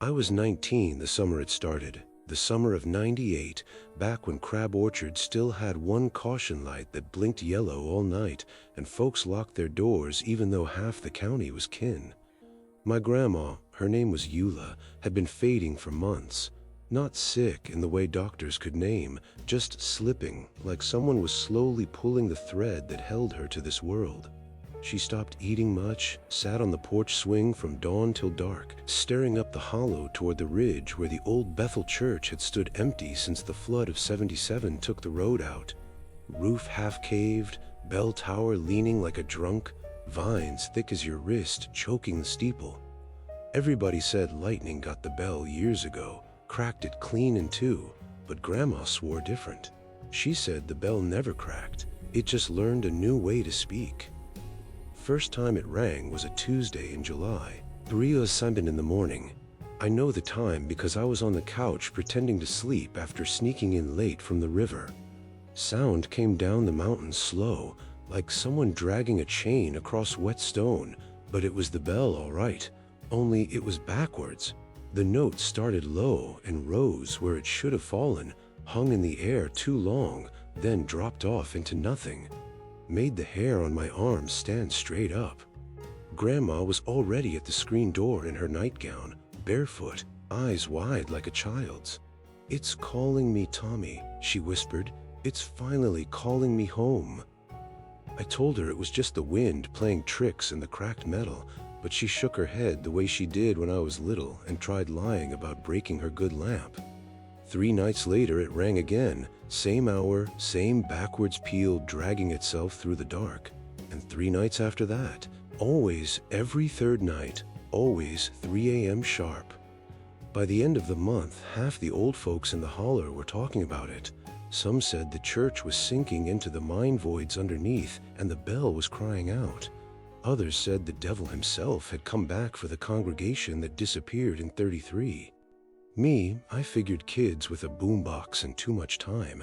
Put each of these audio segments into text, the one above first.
I was 19 the summer it started, the summer of '98, back when Crab Orchard still had one caution light that blinked yellow all night, and folks locked their doors even though half the county was kin. My grandma, her name was Eula, had been fading for months. Not sick in the way doctors could name, just slipping, like someone was slowly pulling the thread that held her to this world. She stopped eating much, sat on the porch swing from dawn till dark, staring up the hollow toward the ridge where the old Bethel church had stood empty since the flood of '77 took the road out. Roof half-caved, bell tower leaning like a drunk, vines thick as your wrist choking the steeple. Everybody said lightning got the bell years ago, cracked it clean in two, but Grandma swore different. She said the bell never cracked, it just learned a new way to speak. First time it rang was a Tuesday in July, 3:07 in the morning. I know the time because I was on the couch pretending to sleep after sneaking in late from the river. Sound came down the mountain slow, like someone dragging a chain across wet stone, but it was the bell all right, only it was backwards. The note started low and rose where it should have fallen, hung in the air too long, then dropped off into nothing. Made the hair on my arms stand straight up. Grandma was already at the screen door in her nightgown, barefoot, eyes wide like a child's. "It's calling me, Tommy," she whispered. "It's finally calling me home." I told her it was just the wind playing tricks in the cracked metal, but she shook her head the way she did when I was little and tried lying about breaking her good lamp. 3 nights later it rang again, same hour, same backwards peal dragging itself through the dark. And 3 nights after that, always every third night, always 3 a.m. sharp. By the end of the month, half the old folks in the holler were talking about it. Some said the church was sinking into the mine voids underneath and the bell was crying out. Others said the devil himself had come back for the congregation that disappeared in '33. Me, I figured kids with a boombox and too much time,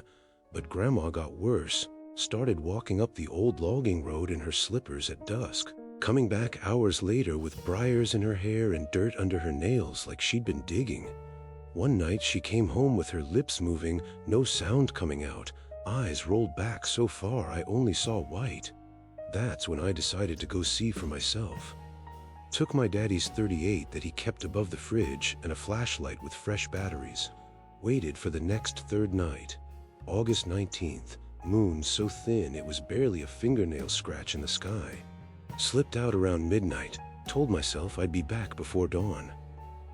but Grandma got worse, started walking up the old logging road in her slippers at dusk, coming back hours later with briars in her hair and dirt under her nails like she'd been digging. One night she came home with her lips moving, no sound coming out, eyes rolled back so far I only saw white. That's when I decided to go see for myself. Took my daddy's .38 that he kept above the fridge and a flashlight with fresh batteries. Waited for the next third night. August 19th, moon so thin it was barely a fingernail scratch in the sky. Slipped out around midnight, told myself I'd be back before dawn.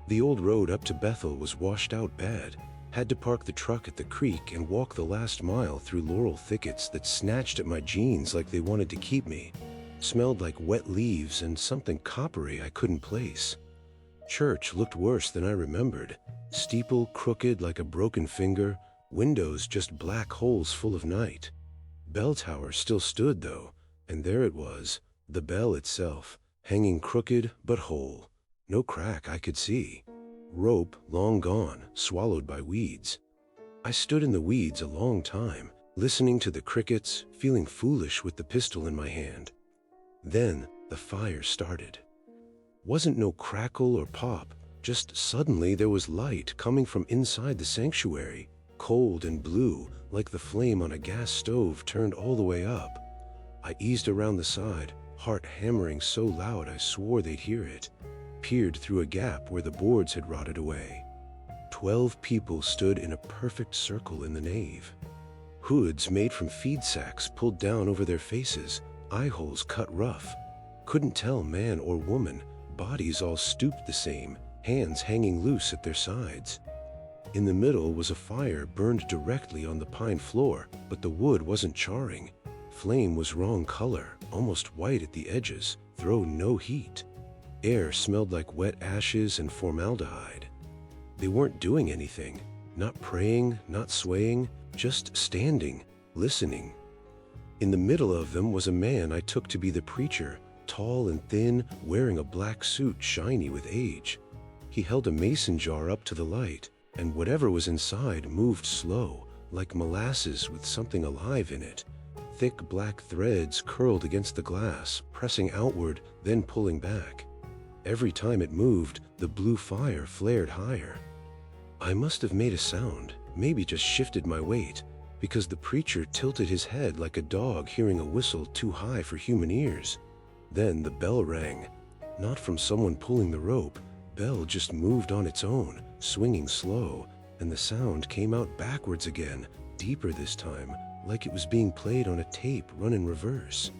The old road up to Bethel was washed out bad. Had to park the truck at the creek and walk the last mile through laurel thickets that snatched at my jeans like they wanted to keep me. Smelled like wet leaves and something coppery I couldn't place. Church looked worse than I remembered. Steeple crooked like a broken finger, windows just black holes full of night. Bell tower still stood though, and there it was, the bell itself, hanging crooked but whole. No crack I could see. Rope long gone, swallowed by weeds. I stood in the weeds a long time, listening to the crickets, feeling foolish with the pistol in my hand. Then the fire started. Wasn't no crackle or pop, just suddenly there was light coming from inside the sanctuary, cold and blue, like the flame on a gas stove turned all the way up. I eased around the side, heart hammering so loud I swore they'd hear it. Peered through a gap where the boards had rotted away. 12 people stood in a perfect circle in the nave. Hoods made from feed sacks pulled down over their faces, eye holes cut rough. Couldn't tell man or woman, bodies all stooped the same, hands hanging loose at their sides. In the middle was a fire burned directly on the pine floor, but the wood wasn't charring. Flame was wrong color, almost white at the edges, throw no heat. Air smelled like wet ashes and formaldehyde. They weren't doing anything, not praying, not swaying, just standing, listening. In the middle of them was a man I took to be the preacher, tall and thin, wearing a black suit shiny with age. He held a mason jar up to the light, and whatever was inside moved slow, like molasses with something alive in it. Thick black threads curled against the glass, pressing outward, then pulling back. Every time it moved, the blue fire flared higher. I must have made a sound, maybe just shifted my weight, because the preacher tilted his head like a dog hearing a whistle too high for human ears. Then the bell rang. Not from someone pulling the rope. Bell just moved on its own, swinging slow, and the sound came out backwards again, deeper this time, like it was being played on a tape run in reverse.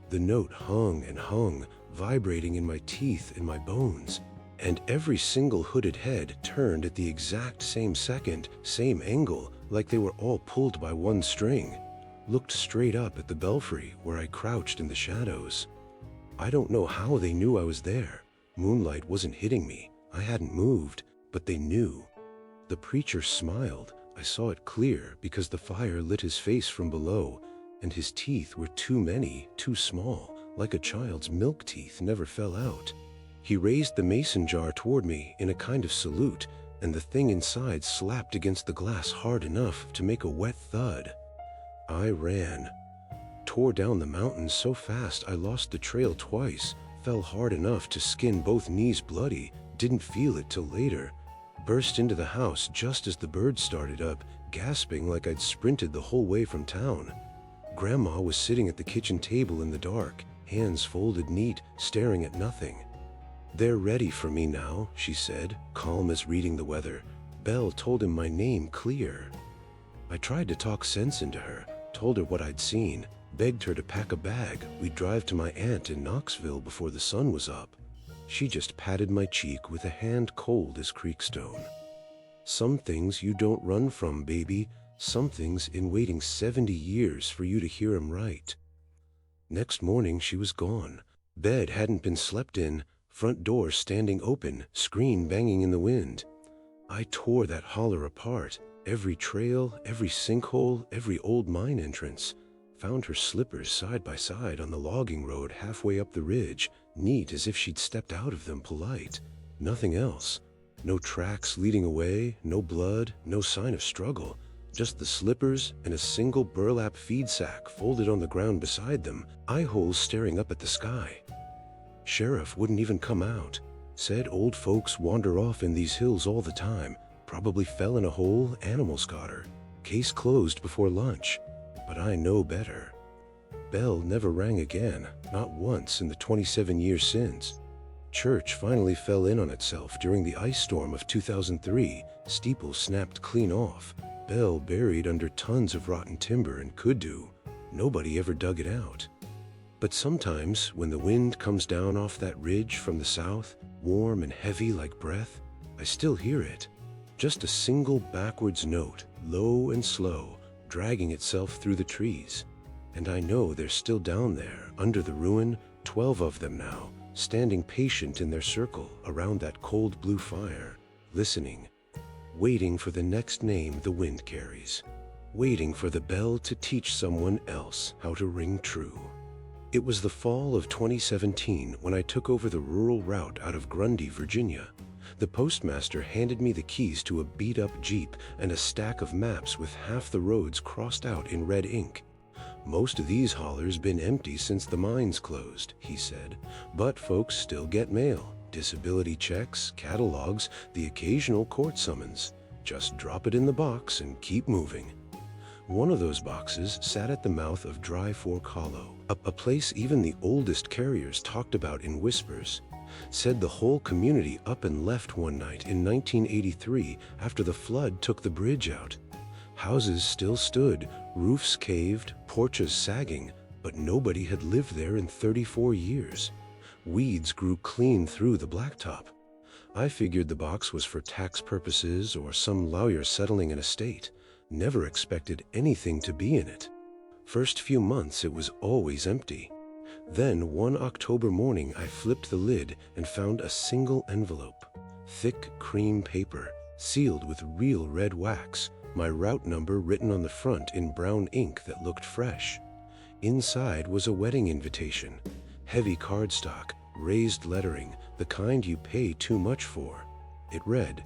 The note hung and hung, vibrating in my teeth and my bones, and every single hooded head turned at the exact same second, same angle, like they were all pulled by one string, looked straight up at the belfry where I crouched in the shadows. I don't know how they knew I was there. Moonlight wasn't hitting me. I hadn't moved, but they knew. The preacher smiled. I saw it clear because the fire lit his face from below, and his teeth were too many, too small, like a child's milk teeth never fell out. He raised the mason jar toward me in a kind of salute, and the thing inside slapped against the glass hard enough to make a wet thud. I ran. Tore down the mountain so fast I lost the trail twice, fell hard enough to skin both knees bloody, didn't feel it till later. Burst into the house just as the birds started up, gasping like I'd sprinted the whole way from town. Grandma was sitting at the kitchen table in the dark, hands folded neat, staring at nothing. "They're ready for me now," she said, calm as reading the weather. Bell told him my name clear. I tried to talk sense into her, told her what I'd seen, begged her to pack a bag. We'd drive to my aunt in Knoxville before the sun was up. She just patted my cheek with a hand cold as creekstone. "Some things you don't run from, baby. Some things in waiting 70 years for you to hear 'em right." Next morning she was gone. Bed hadn't been slept in, front door standing open, screen banging in the wind. I tore that holler apart, every trail, every sinkhole, every old mine entrance. Found her slippers side by side on the logging road halfway up the ridge, neat as if she'd stepped out of them, polite. Nothing else. No tracks leading away, no blood, no sign of struggle. Just the slippers and a single burlap feed sack folded on the ground beside them, eye holes staring up at the sky. Sheriff wouldn't even come out. Said old folks wander off in these hills all the time. Probably fell in a hole, animals got her. Case closed before lunch. But I know better. Bell never rang again, not once in the 27 years since. Church finally fell in on itself during the ice storm of 2003. Steeple snapped clean off. Bell buried under tons of rotten timber and kudu. Nobody ever dug it out. But sometimes, when the wind comes down off that ridge from the south, warm and heavy like breath, I still hear it. Just a single backwards note, low and slow, dragging itself through the trees. And I know they're still down there, under the ruin, 12 of them now, standing patient in their circle around that cold blue fire, listening, waiting for the next name the wind carries, waiting for the bell to teach someone else how to ring true. It was the fall of 2017 when I took over the rural route out of Grundy, Virginia. The postmaster handed me the keys to a beat-up Jeep and a stack of maps with half the roads crossed out in red ink. "Most of these hollers been empty since the mines closed," he said, "but folks still get mail, disability checks, catalogs, the occasional court summons. Just drop it in the box and keep moving." One of those boxes sat at the mouth of Dry Fork Hollow, a place even the oldest carriers talked about in whispers. Said the whole community up and left one night in 1983 after the flood took the bridge out. Houses still stood, roofs caved, porches sagging, but nobody had lived there in 34 years. Weeds grew clean through the blacktop. I figured the box was for tax purposes or some lawyer settling an estate. Never expected anything to be in it. First few months it was always empty. Then one October morning I flipped the lid and found a single envelope. Thick cream paper, sealed with real red wax, my route number written on the front in brown ink that looked fresh. Inside was a wedding invitation. Heavy cardstock, raised lettering, the kind you pay too much for. It read,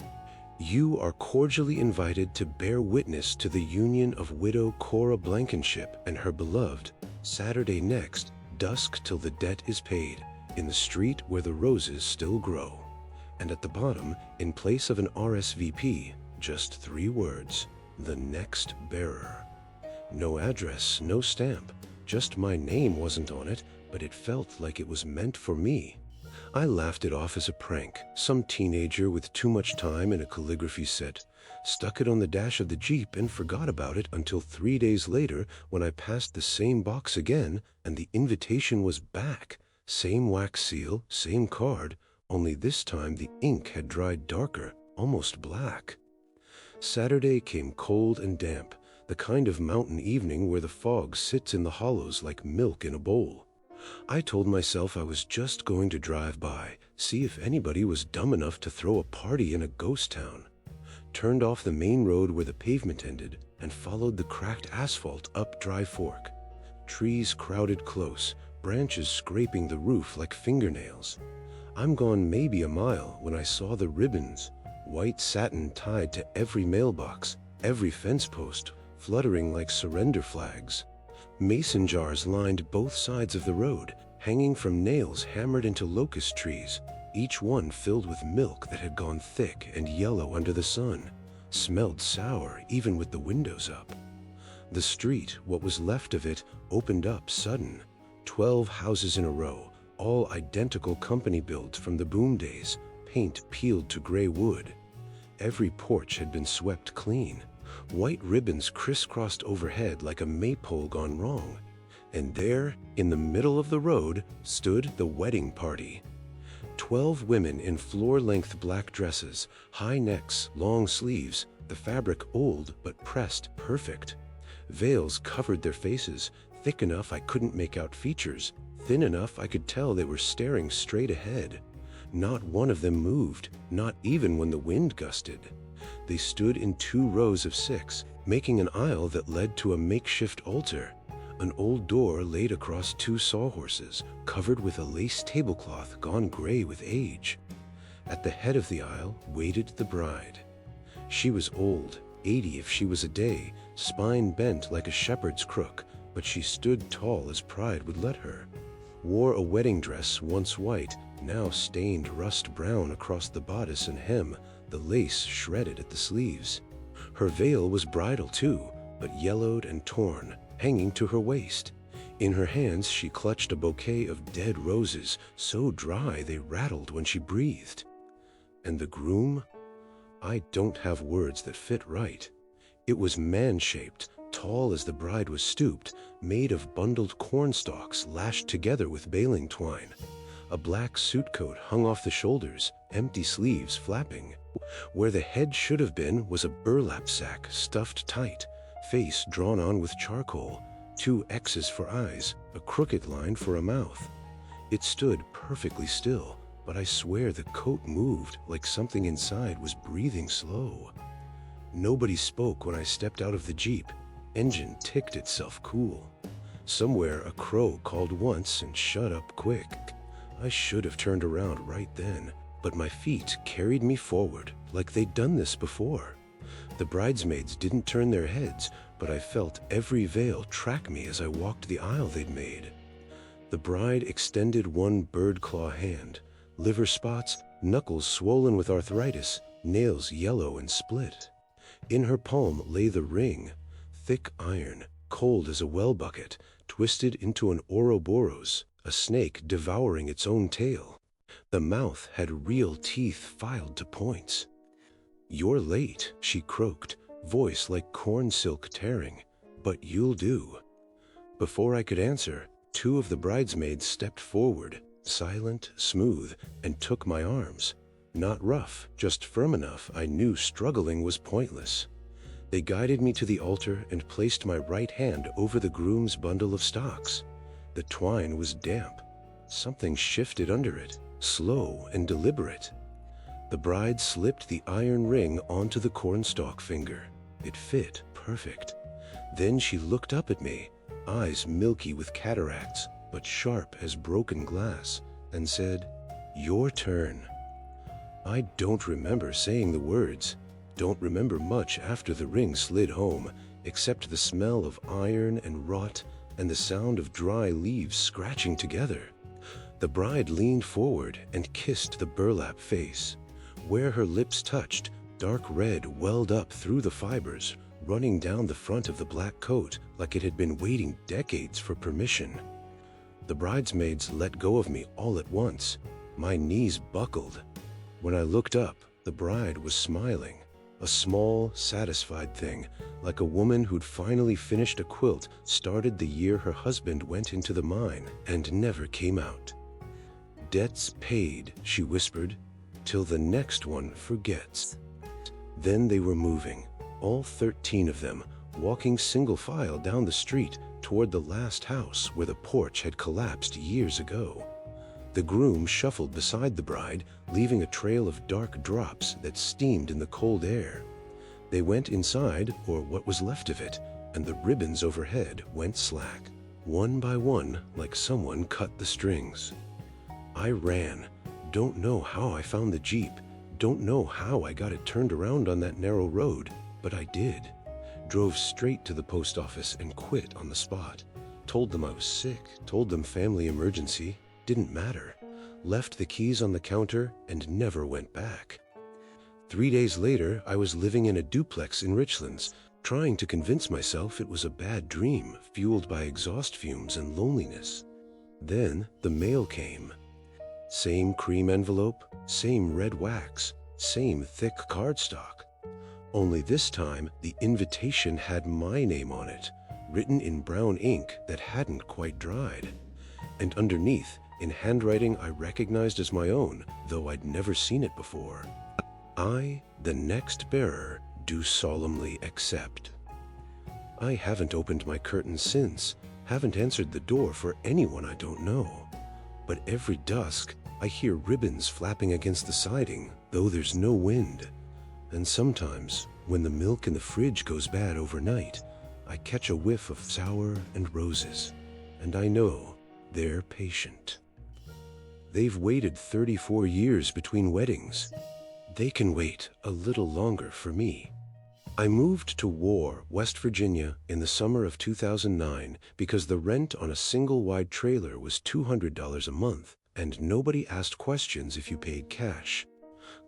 "You are cordially invited to bear witness to the union of widow Cora Blankenship and her beloved, Saturday next, dusk till the debt is paid. in the street where the roses still grow. And at the bottom, in place of an RSVP, just 3 words: the next bearer. No address, no stamp, just my name wasn't on it, but it felt like it was meant for me. I laughed it off as a prank. Some teenager with too much time and a calligraphy set stuck it on the dash of the Jeep and forgot about it until 3 days later when I passed the same box again and the invitation was back. Same wax seal, same card, only this time the ink had dried darker, almost black. Saturday came cold and damp, the kind of mountain evening where the fog sits in the hollows like milk in a bowl. I told myself I was just going to drive by, see if anybody was dumb enough to throw a party in a ghost town. Turned off the main road where the pavement ended and followed the cracked asphalt up Dry Fork. Trees crowded close, branches scraping the roof like fingernails. I'm gone maybe a mile when I saw the ribbons, white satin tied to every mailbox, every fence post, fluttering like surrender flags. Mason jars lined both sides of the road, hanging from nails hammered into locust trees, each one filled with milk that had gone thick and yellow under the sun, smelled sour even with the windows up. The street, what was left of it, opened up sudden. 12 houses in a row, all identical company builds from the boom days, paint peeled to gray wood. Every porch had been swept clean. White ribbons crisscrossed overhead like a maypole gone wrong. And there, in the middle of the road, stood the wedding party. 12 women in floor-length black dresses, high necks, long sleeves, the fabric old but pressed perfect. Veils covered their faces, thick enough I couldn't make out features, thin enough I could tell they were staring straight ahead. Not one of them moved, not even when the wind gusted. They stood in 2 rows of 6, making an aisle that led to a makeshift altar. An old door laid across 2 sawhorses, covered with a lace tablecloth gone gray with age. At the head of the aisle waited the bride. She was old, 80 if she was a day, spine bent like a shepherd's crook, but she stood tall as pride would let her. Wore a wedding dress once white, now stained rust brown across the bodice and hem, the lace shredded at the sleeves. Her veil was bridal too, but yellowed and torn, hanging to her waist. In her hands she clutched a bouquet of dead roses, so dry they rattled when she breathed. And the groom? I don't have words that fit right. It was man-shaped, tall as the bride was stooped, made of bundled corn stalks lashed together with baling twine. A black suit coat hung off the shoulders, empty sleeves flapping. Where the head should have been was a burlap sack stuffed tight, face drawn on with charcoal, 2 X's for eyes, a crooked line for a mouth. It stood perfectly still, but I swear the coat moved like something inside was breathing slow. Nobody spoke when I stepped out of the Jeep. Engine ticked itself cool. Somewhere a crow called once and shut up quick. I should have turned around right then, but my feet carried me forward like they'd done this before. The bridesmaids didn't turn their heads, but I felt every veil track me as I walked the aisle they'd made. The bride extended one bird claw hand, liver spots, knuckles swollen with arthritis, nails yellow and split. In her palm lay the ring, thick iron, cold as a well bucket, twisted into an Ouroboros, a snake devouring its own tail. The mouth had real teeth filed to points. "You're late," she croaked, voice like corn silk tearing, "but you'll do." Before I could answer, 2 of the bridesmaids stepped forward, silent, smooth, and took my arms. Not rough, just firm enough I knew struggling was pointless. They guided me to the altar and placed my right hand over the groom's bundle of stocks. The twine was damp. Something shifted under it, slow and deliberate. The bride slipped the iron ring onto the cornstalk finger. It fit perfect. Then she looked up at me, eyes milky with cataracts, but sharp as broken glass, and said, "Your turn." I don't remember saying the words, don't remember much after the ring slid home, except the smell of iron and rot and the sound of dry leaves scratching together. The bride leaned forward and kissed the burlap face. Where her lips touched, dark red welled up through the fibers, running down the front of the black coat like it had been waiting decades for permission. The bridesmaids let go of me all at once. My knees buckled. When I looked up, the bride was smiling, a small, satisfied thing, like a woman who'd finally finished a quilt started the year her husband went into the mine and never came out. "Debts paid," she whispered, "till the next one forgets." Then they were moving, all 13 of them, walking single file down the street toward the last house where the porch had collapsed years ago. The groom shuffled beside the bride, leaving a trail of dark drops that steamed in the cold air. They went inside, or what was left of it, and the ribbons overhead went slack, one by one, like someone cut the strings. I ran. Don't know how I found the Jeep, don't know how I got it turned around on that narrow road, but I did. Drove straight to the post office and quit on the spot. Told them I was sick, told them family emergency, didn't matter. Left the keys on the counter and never went back. 3 days later, I was living in a duplex in Richlands, trying to convince myself it was a bad dream fueled by exhaust fumes and loneliness. Then the mail came. Same cream envelope, same red wax, same thick cardstock. Only this time, the invitation had my name on it, written in brown ink that hadn't quite dried. And underneath, in handwriting I recognized as my own, though I'd never seen it before. I, the next bearer, do solemnly accept. I haven't opened my curtains since, haven't answered the door for anyone I don't know. But every dusk, I hear ribbons flapping against the siding, though there's no wind. And sometimes, when the milk in the fridge goes bad overnight, I catch a whiff of sour and roses, and I know they're patient. They've waited 34 years between weddings. They can wait a little longer for me. I moved to War, West Virginia in the summer of 2009 because the rent on a single-wide trailer was $200 a month, and nobody asked questions if you paid cash.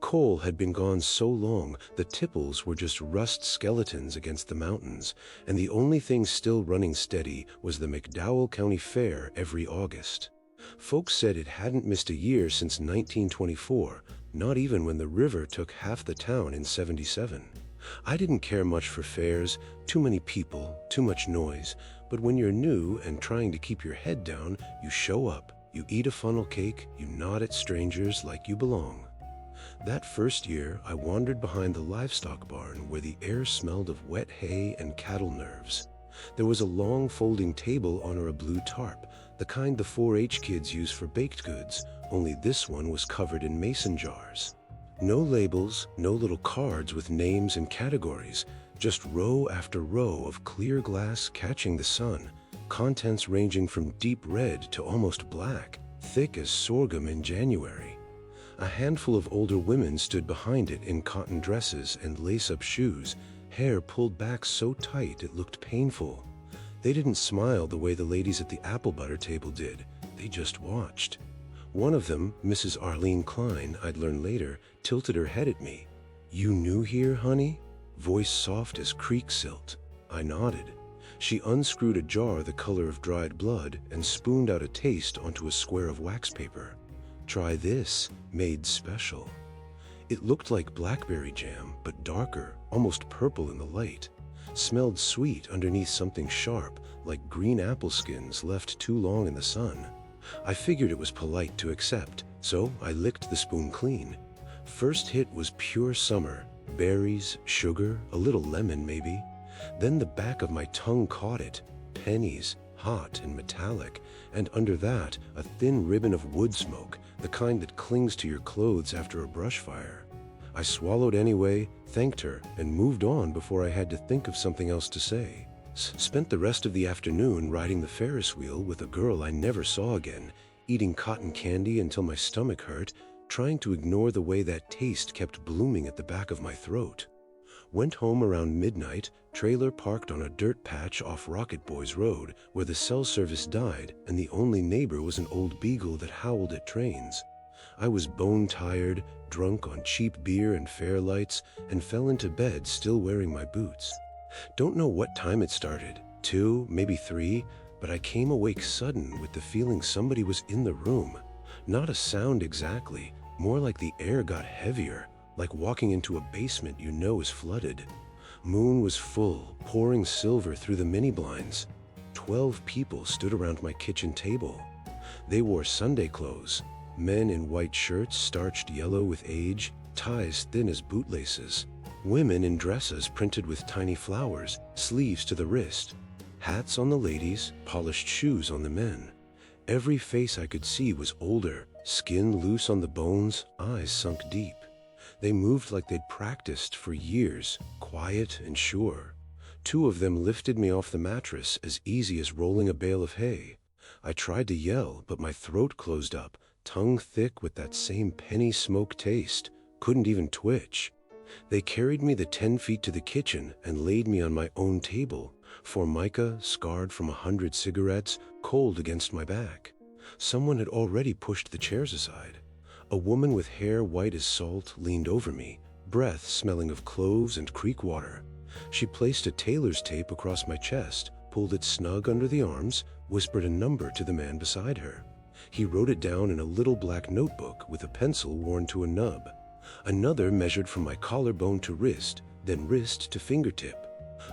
Coal had been gone so long, the tipples were just rust skeletons against the mountains, and the only thing still running steady was the McDowell County Fair every August. Folks said it hadn't missed a year since 1924, not even when the river took half the town in '77. I didn't care much for fairs, too many people, too much noise, but when you're new and trying to keep your head down, you show up, you eat a funnel cake, you nod at strangers like you belong. That first year, I wandered behind the livestock barn where the air smelled of wet hay and cattle nerves. There was a long folding table under a blue tarp, the kind the 4-H kids use for baked goods, only this one was covered in mason jars. No labels, no little cards with names and categories, just row after row of clear glass catching the sun, contents ranging from deep red to almost black, thick as sorghum in January. A handful of older women stood behind it in cotton dresses and lace-up shoes, hair pulled back so tight it looked painful. They didn't smile the way the ladies at the apple butter table did, they just watched. One of them, Mrs. Arlene Klein, I'd learn later, tilted her head at me. "You new here, honey?" Voice soft as creek silt. I nodded. She unscrewed a jar the color of dried blood and spooned out a taste onto a square of wax paper. "Try this, made special." It looked like blackberry jam, but darker, almost purple in the light. Smelled sweet underneath something sharp, like green apple skins left too long in the sun. I figured it was polite to accept, so I licked the spoon clean. First hit was pure summer, berries, sugar, a little lemon maybe. Then the back of my tongue caught it, pennies, hot and metallic, and under that, a thin ribbon of wood smoke, the kind that clings to your clothes after a brush fire. I swallowed anyway, thanked her, and moved on before I had to think of something else to say. Spent the rest of the afternoon riding the Ferris wheel with a girl I never saw again, eating cotton candy until my stomach hurt, trying to ignore the way that taste kept blooming at the back of my throat. Went home around midnight, trailer parked on a dirt patch off Rocket Boys Road where the cell service died and the only neighbor was an old beagle that howled at trains. I was bone-tired, drunk on cheap beer and Fairlights, and fell into bed still wearing my boots. Don't know what time it started, 2, maybe 3, but I came awake sudden with the feeling somebody was in the room. Not a sound exactly, more like the air got heavier, like walking into a basement you know is flooded. Moon was full, pouring silver through the mini blinds. 12 people stood around my kitchen table. They wore Sunday clothes, men in white shirts starched yellow with age, ties thin as bootlaces. Women in dresses printed with tiny flowers, sleeves to the wrist. Hats on the ladies, polished shoes on the men. Every face I could see was older, skin loose on the bones, eyes sunk deep. They moved like they'd practiced for years, quiet and sure. 2 of them lifted me off the mattress as easy as rolling a bale of hay. I tried to yell, but my throat closed up, tongue thick with that same penny smoke taste. Couldn't even twitch. They carried me the 10 feet to the kitchen and laid me on my own table, formica, scarred from 100 cigarettes, cold against my back. Someone had already pushed the chairs aside. A woman with hair white as salt leaned over me, breath smelling of cloves and creek water. She placed a tailor's tape across my chest, pulled it snug under the arms, whispered a number to the man beside her. He wrote it down in a little black notebook with a pencil worn to a nub. Another measured from my collarbone to wrist, then wrist to fingertip.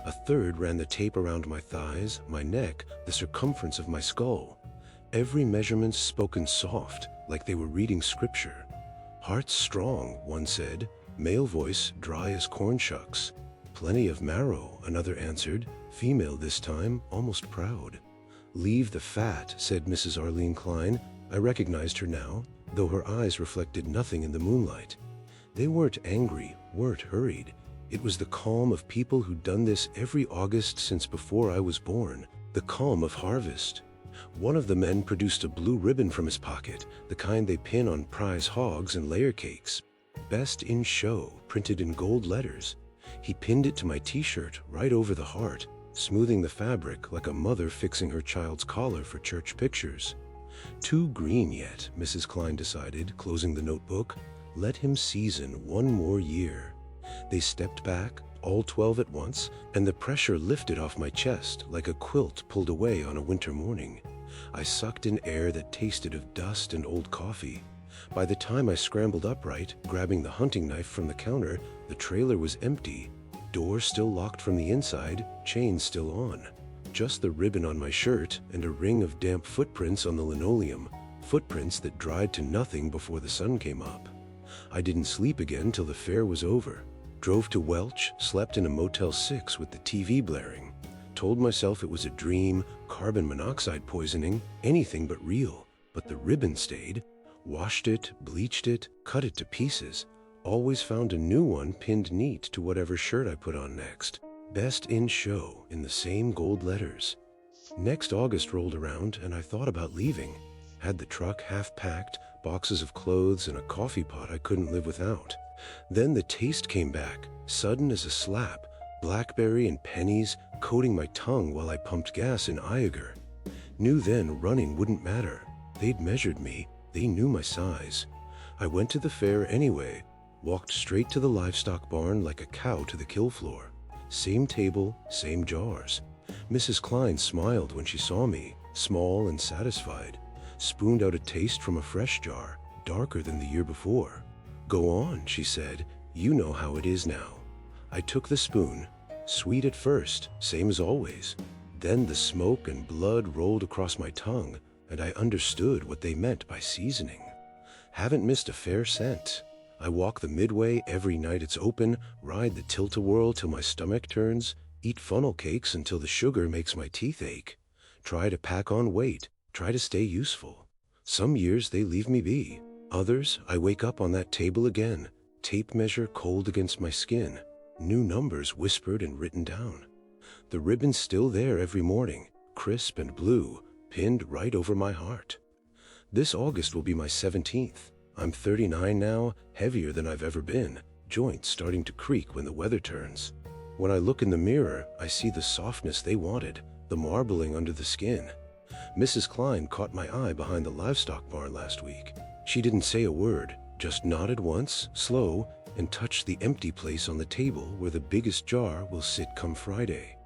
A third ran the tape around my thighs, my neck, the circumference of my skull. Every measurement spoken soft, like they were reading scripture. Heart's strong, one said. Male voice, dry as corn shucks. Plenty of marrow, another answered. Female this time, almost proud. Leave the fat, said Mrs. Arlene Klein. I recognized her now, though her eyes reflected nothing in the moonlight. They weren't angry, weren't hurried. It was the calm of people who'd done this every August since before I was born, the calm of harvest. One of the men produced a blue ribbon from his pocket, the kind they pin on prize hogs and layer cakes. Best in Show, printed in gold letters. He pinned it to my t-shirt right over the heart, smoothing the fabric like a mother fixing her child's collar for church pictures. Too green yet, Mrs. Klein decided, closing the notebook. Let him season one more year. They stepped back, all 12 at once, and the pressure lifted off my chest like a quilt pulled away on a winter morning. I sucked in air that tasted of dust and old coffee. By the time I scrambled upright, grabbing the hunting knife from the counter, the trailer was empty. Door still locked from the inside, chain still on. Just the ribbon on my shirt and a ring of damp footprints on the linoleum, footprints that dried to nothing before the sun came up. I didn't sleep again till the fair was over. Drove to Welch, slept in a Motel 6 with the TV blaring. Told myself it was a dream, carbon monoxide poisoning, anything but real. But the ribbon stayed. Washed it, bleached it, cut it to pieces. Always found a new one pinned neat to whatever shirt I put on next. Best in Show in the same gold letters. Next August rolled around and I thought about leaving. Had the truck half packed, boxes of clothes and a coffee pot I couldn't live without. Then the taste came back, sudden as a slap, blackberry and pennies coating my tongue while I pumped gas in Iagar. Knew then running wouldn't matter. They'd measured me, they knew my size. I went to the fair anyway, walked straight to the livestock barn like a cow to the kill floor. Same table, same jars. Mrs. Klein smiled when she saw me, small and satisfied. Spooned out a taste from a fresh jar, darker than the year before. Go on, she said, you know how it is now. I took the spoon, sweet at first, same as always. Then the smoke and blood rolled across my tongue, and I understood what they meant by seasoning. Haven't missed a fair cent. I walk the Midway every night it's open, ride the tilt-a-whirl till my stomach turns, eat funnel cakes until the sugar makes my teeth ache. Try to pack on weight, try to stay useful. Some years they leave me be. Others, I wake up on that table again, tape measure cold against my skin, new numbers whispered and written down. The ribbon's still there every morning, crisp and blue, pinned right over my heart. This August will be my 17th. I'm 39 now, heavier than I've ever been. joints starting to creak when the weather turns. When I look in the mirror, I see the softness they wanted, the marbling under the skin. Mrs. Klein caught my eye behind the livestock barn last week. She didn't say a word, just nodded once, slow, and touched the empty place on the table where the biggest jar will sit come Friday.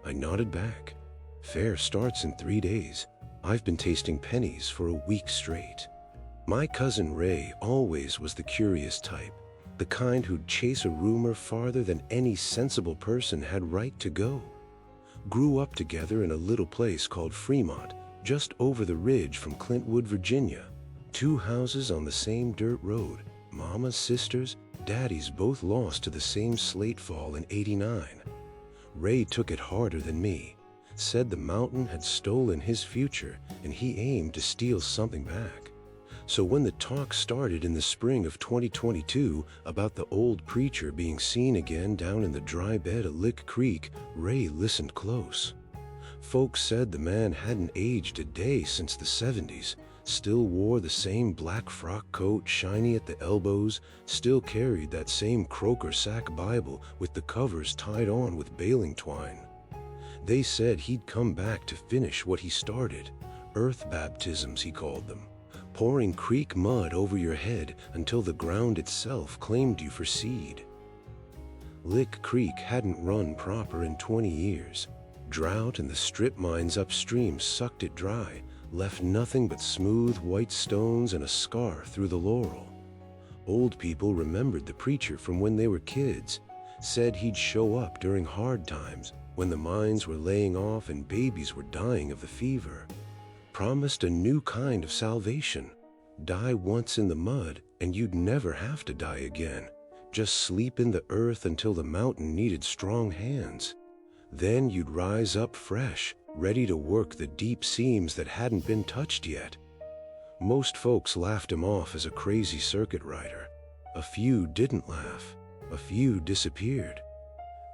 I nodded back. Fair starts in 3 days. I've been tasting pennies for a week straight. My cousin Ray always was the curious type, the kind who'd chase a rumor farther than any sensible person had right to go. Grew up together in a little place called Fremont, just over the ridge from Clintwood, Virginia. 2 houses on the same dirt road. Mama's sisters, daddies both lost to the same slate fall in '89. Ray took it harder than me, said the mountain had stolen his future and he aimed to steal something back. So when the talk started in the spring of 2022 about the old preacher being seen again down in the dry bed of Lick Creek, Ray listened close. Folks said the man hadn't aged a day since the '70s, still wore the same black frock coat shiny at the elbows, still carried that same Croker sack Bible with the covers tied on with baling twine. They said he'd come back to finish what he started, earth baptisms he called them, pouring creek mud over your head until the ground itself claimed you for seed. Lick Creek hadn't run proper in 20 years. Drought and the strip mines upstream sucked it dry, left nothing but smooth white stones and a scar through the laurel. Old people remembered the preacher from when they were kids, said he'd show up during hard times when the mines were laying off and babies were dying of the fever. Promised a new kind of salvation. Die once in the mud and you'd never have to die again. Just sleep in the earth until the mountain needed strong hands. Then you'd rise up fresh, ready to work the deep seams that hadn't been touched yet. Most folks laughed him off as a crazy circuit rider. A few didn't laugh. A few disappeared.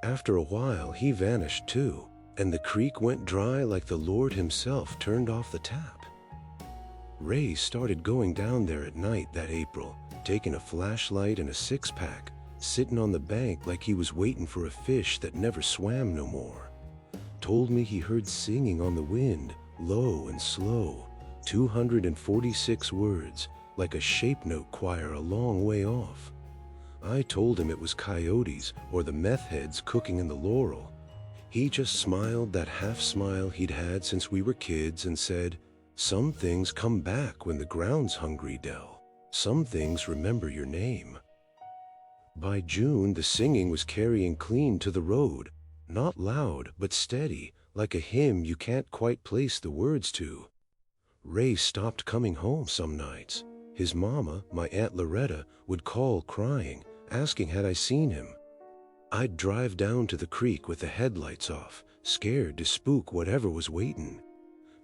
After a while, he vanished too, and the creek went dry like the Lord himself turned off the tap. Ray started going down there at night that April, taking a flashlight and a 6-pack, sitting on the bank like he was waiting for a fish that never swam no more. Told me he heard singing on the wind, low and slow, 246 words, like a shape note choir a long way off. I told him it was coyotes or the meth heads cooking in the laurel. He just smiled that half smile he'd had since we were kids and said, "Some things come back when the ground's hungry, Dell. Some things remember your name." By June, the singing was carrying clean to the road, not loud but steady, like a hymn you can't quite place the words to. Ray stopped coming home some nights. His mama, my Aunt Loretta, would call crying, asking had I seen him. I'd drive down to the creek with the headlights off, scared to spook whatever was waiting.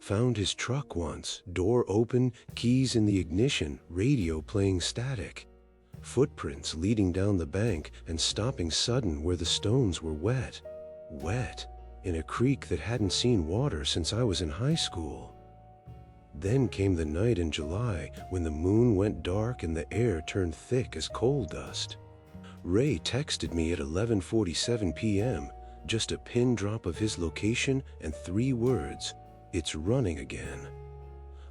Found his truck once, door open, keys in the ignition, radio playing static. Footprints leading down the bank and stopping sudden where the stones were wet. Wet, in a creek that hadn't seen water since I was in high school. Then came the night in July when the moon went dark and the air turned thick as coal dust. Ray texted me at 11:47 p.m., just a pin drop of his location and 3 words, "It's running again."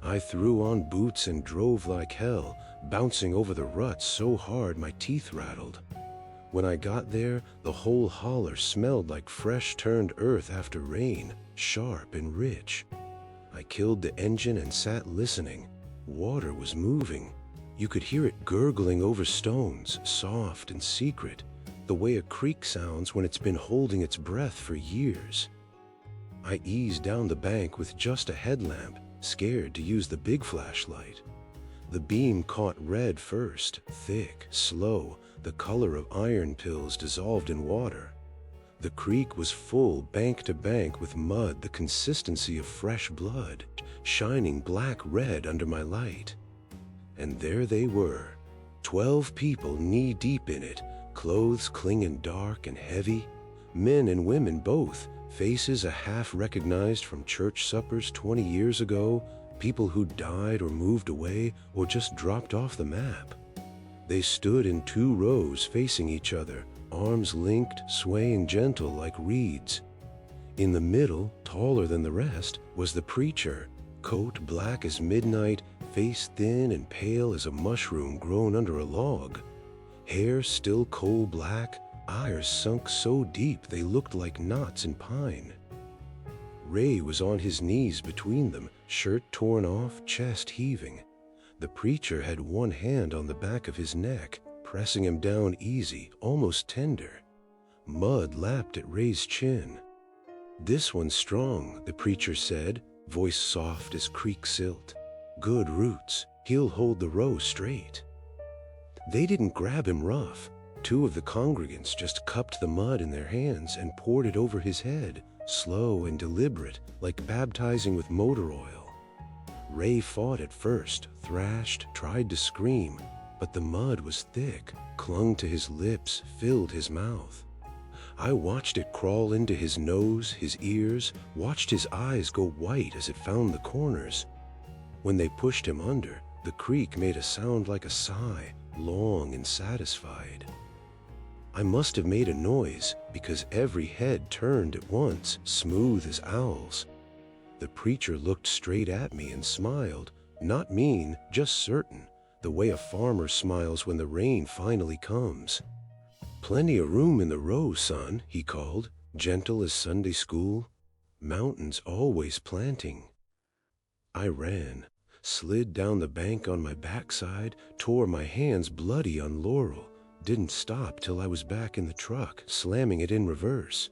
I threw on boots and drove like hell, bouncing over the ruts so hard my teeth rattled. When I got there, the whole holler smelled like fresh turned earth after rain, sharp and rich. I killed the engine and sat listening. Water was moving. You could hear it gurgling over stones, soft and secret, the way a creek sounds when it's been holding its breath for years. I eased down the bank with just a headlamp, scared to use the big flashlight. The beam caught red first, thick, slow, the color of iron pills dissolved in water. The creek was full bank to bank with mud the consistency of fresh blood, shining black-red under my light. And there they were, 12 people knee-deep in it, clothes clinging dark and heavy, men and women both, faces a half recognized from church suppers 20 years ago, people who died or moved away or just dropped off the map. They stood in 2 rows facing each other, arms linked, swaying gentle like reeds. In the middle, taller than the rest, was the preacher, coat black as midnight, face thin and pale as a mushroom grown under a log. Hair still coal black, eyes sunk so deep they looked like knots in pine. Ray was on his knees between them, shirt torn off, chest heaving. The preacher had one hand on the back of his neck, pressing him down easy, almost tender. Mud lapped at Ray's chin. "This one's strong," the preacher said, voice soft as creek silt. "Good roots. He'll hold the row straight." They didn't grab him rough. 2 of the congregants just cupped the mud in their hands and poured it over his head, slow and deliberate, like baptizing with motor oil. Ray fought at first, thrashed, tried to scream, but the mud was thick, clung to his lips, filled his mouth. I watched it crawl into his nose, his ears, watched his eyes go white as it found the corners. When they pushed him under, the creek made a sound like a sigh, long and satisfied. I must have made a noise, because every head turned at once, smooth as owls. The preacher looked straight at me and smiled, not mean, just certain, the way a farmer smiles when the rain finally comes. "Plenty of room in the row, son," he called, gentle as Sunday school. "Mountains always planting." I ran, slid down the bank on my backside, tore my hands bloody on Laurel, didn't stop till I was back in the truck, slamming it in reverse.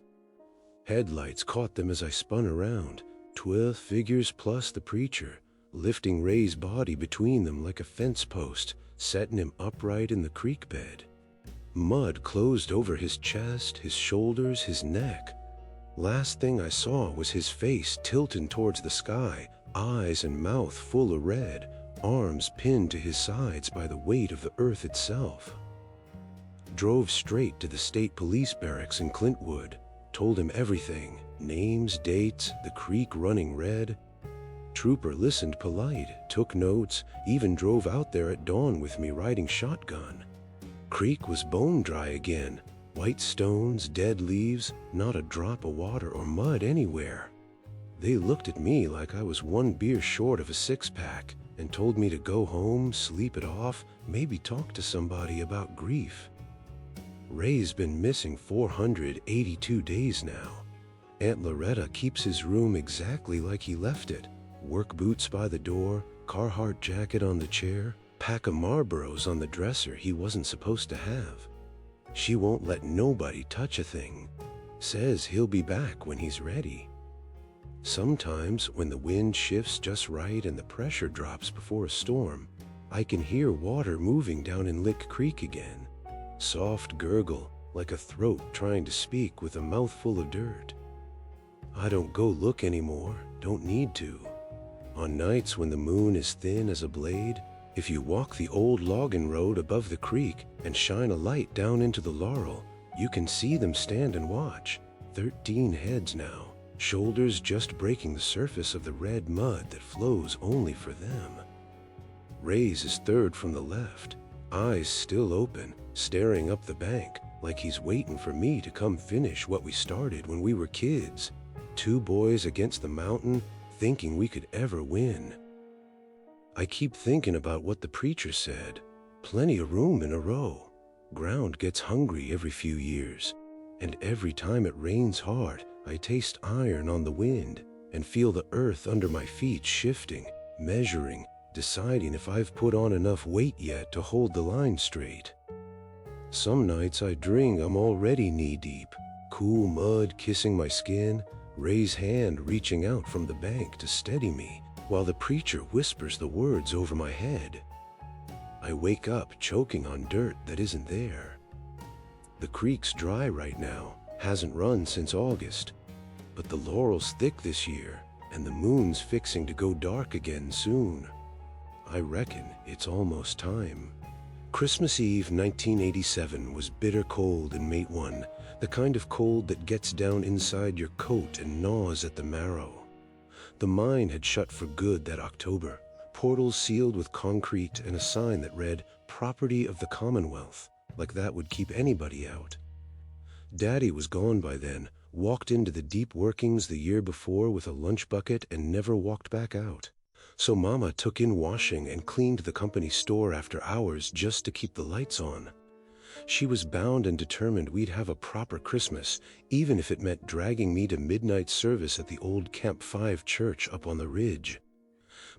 Headlights caught them as I spun around, 12 figures plus the preacher, lifting Ray's body between them like a fence post, setting him upright in the creek bed. Mud closed over his chest, his shoulders, his neck. Last thing I saw was his face tilting towards the sky, eyes and mouth full of red, arms pinned to his sides by the weight of the earth itself. Drove straight to the state police barracks in Clintwood, told him everything, names, dates, the creek running red. Trooper listened polite, took notes, even drove out there at dawn with me riding shotgun. Creek was bone dry again, white stones, dead leaves, not a drop of water or mud anywhere. They looked at me like I was 1 beer short of a 6-pack and told me to go home, sleep it off, maybe talk to somebody about grief. Ray's been missing 482 days now. Aunt Loretta keeps his room exactly like he left it. Work boots by the door, Carhartt jacket on the chair, pack of Marlboros on the dresser he wasn't supposed to have. She won't let nobody touch a thing. Says he'll be back when he's ready. Sometimes, when the wind shifts just right and the pressure drops before a storm, I can hear water moving down in Lick Creek again. Soft gurgle, like a throat trying to speak with a mouthful of dirt. I don't go look anymore, don't need to. On nights when the moon is thin as a blade, if you walk the old logging road above the creek and shine a light down into the Laurel, you can see them stand and watch. 13 heads now, shoulders just breaking the surface of the red mud that flows only for them. Ray's is third from the left, eyes still open, staring up the bank like he's waiting for me to come finish what we started when we were kids. 2 boys against the mountain, thinking we could ever win. I keep thinking about what the preacher said. Plenty of room in a row. Ground gets hungry every few years. And every time it rains hard, I taste iron on the wind and feel the earth under my feet shifting, measuring, deciding if I've put on enough weight yet to hold the line straight. Some nights I drink I'm already knee-deep, cool mud kissing my skin, Ray's hand reaching out from the bank to steady me, while the preacher whispers the words over my head. I wake up choking on dirt that isn't there. The creek's dry right now, hasn't run since August, but the Laurel's thick this year, and the moon's fixing to go dark again soon. I reckon it's almost time. Christmas Eve 1987 was bitter cold in Matewan, the kind of cold that gets down inside your coat and gnaws at the marrow. The mine had shut for good that October, portals sealed with concrete and a sign that read, "Property of the Commonwealth," like that would keep anybody out. Daddy was gone by then, walked into the deep workings the year before with a lunch bucket and never walked back out. So Mama took in washing and cleaned the company store after hours just to keep the lights on. She was bound and determined we'd have a proper Christmas, even if it meant dragging me to midnight service at the old Camp 5 church up on the ridge.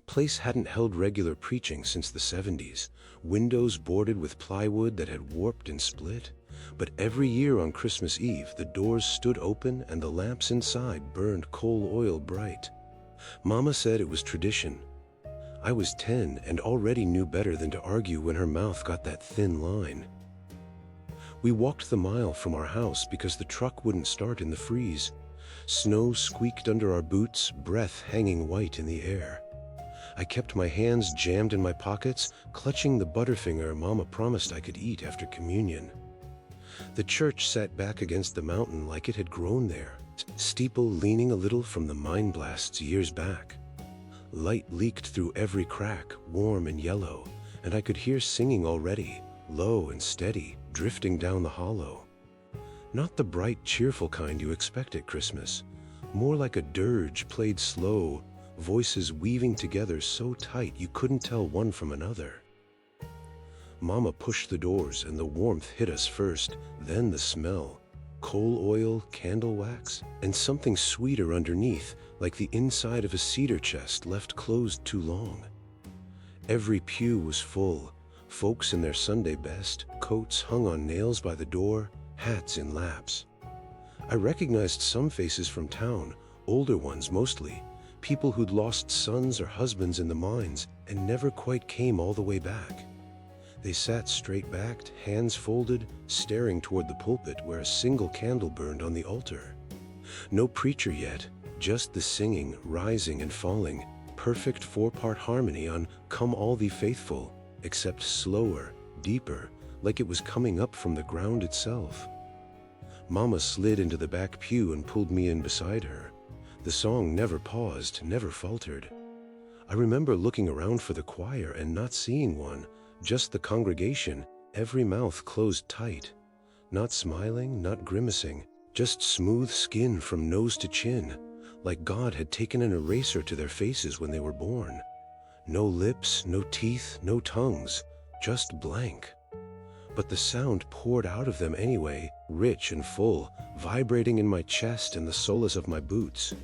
Place hadn't held regular preaching since the 70s, windows boarded with plywood that had warped and split. But every year on Christmas Eve, the doors stood open and the lamps inside burned coal oil bright. Mama said it was tradition. I was 10 and already knew better than to argue when her mouth got that thin line. We walked the mile from our house because the truck wouldn't start in the freeze. Snow squeaked under our boots, breath hanging white in the air. I kept my hands jammed in my pockets, clutching the Butterfinger Mama promised I could eat after communion. The church sat back against the mountain like it had grown there, steeple leaning a little from the mine blasts years back. Light leaked through every crack, warm and yellow, and I could hear singing already, low and steady, drifting down the hollow. Not the bright, cheerful kind you expect at Christmas, more like a dirge played slow, voices weaving together so tight you couldn't tell one from another. Mama pushed the doors and the warmth hit us first, then the smell. Coal oil, candle wax, and something sweeter underneath, like the inside of a cedar chest left closed too long. Every pew was full, folks in their Sunday best, coats hung on nails by the door, hats in laps. I recognized some faces from town, older ones mostly, people who'd lost sons or husbands in the mines and never quite came all the way back. They sat straight-backed, hands folded, staring toward the pulpit where a single candle burned on the altar. No preacher yet, just the singing, rising and falling, perfect four-part harmony on "Come All Thee Faithful," except slower, deeper, like it was coming up from the ground itself. Mama slid into the back pew and pulled me in beside her. The song never paused, never faltered. I remember looking around for the choir and not seeing one, just the congregation, every mouth closed tight. Not smiling, not grimacing, just smooth skin from nose to chin, like God had taken an eraser to their faces when they were born. No lips, no teeth, no tongues, just blank. But the sound poured out of them anyway, rich and full, vibrating in my chest and the soles of my boots.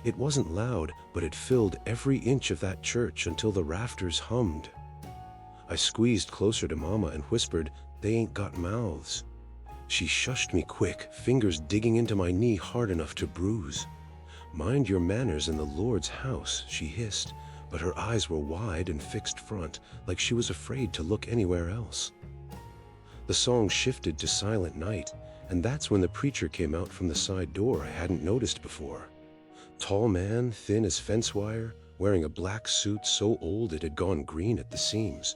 It wasn't loud, but it filled every inch of that church until the rafters hummed. I squeezed closer to Mama and whispered, "They ain't got mouths." She shushed me quick, fingers digging into my knee hard enough to bruise. "Mind your manners in the Lord's house," she hissed, but her eyes were wide and fixed front, like she was afraid to look anywhere else. The song shifted to Silent Night, and that's when the preacher came out from the side door I hadn't noticed before. Tall man, thin as fence wire, wearing a black suit so old it had gone green at the seams.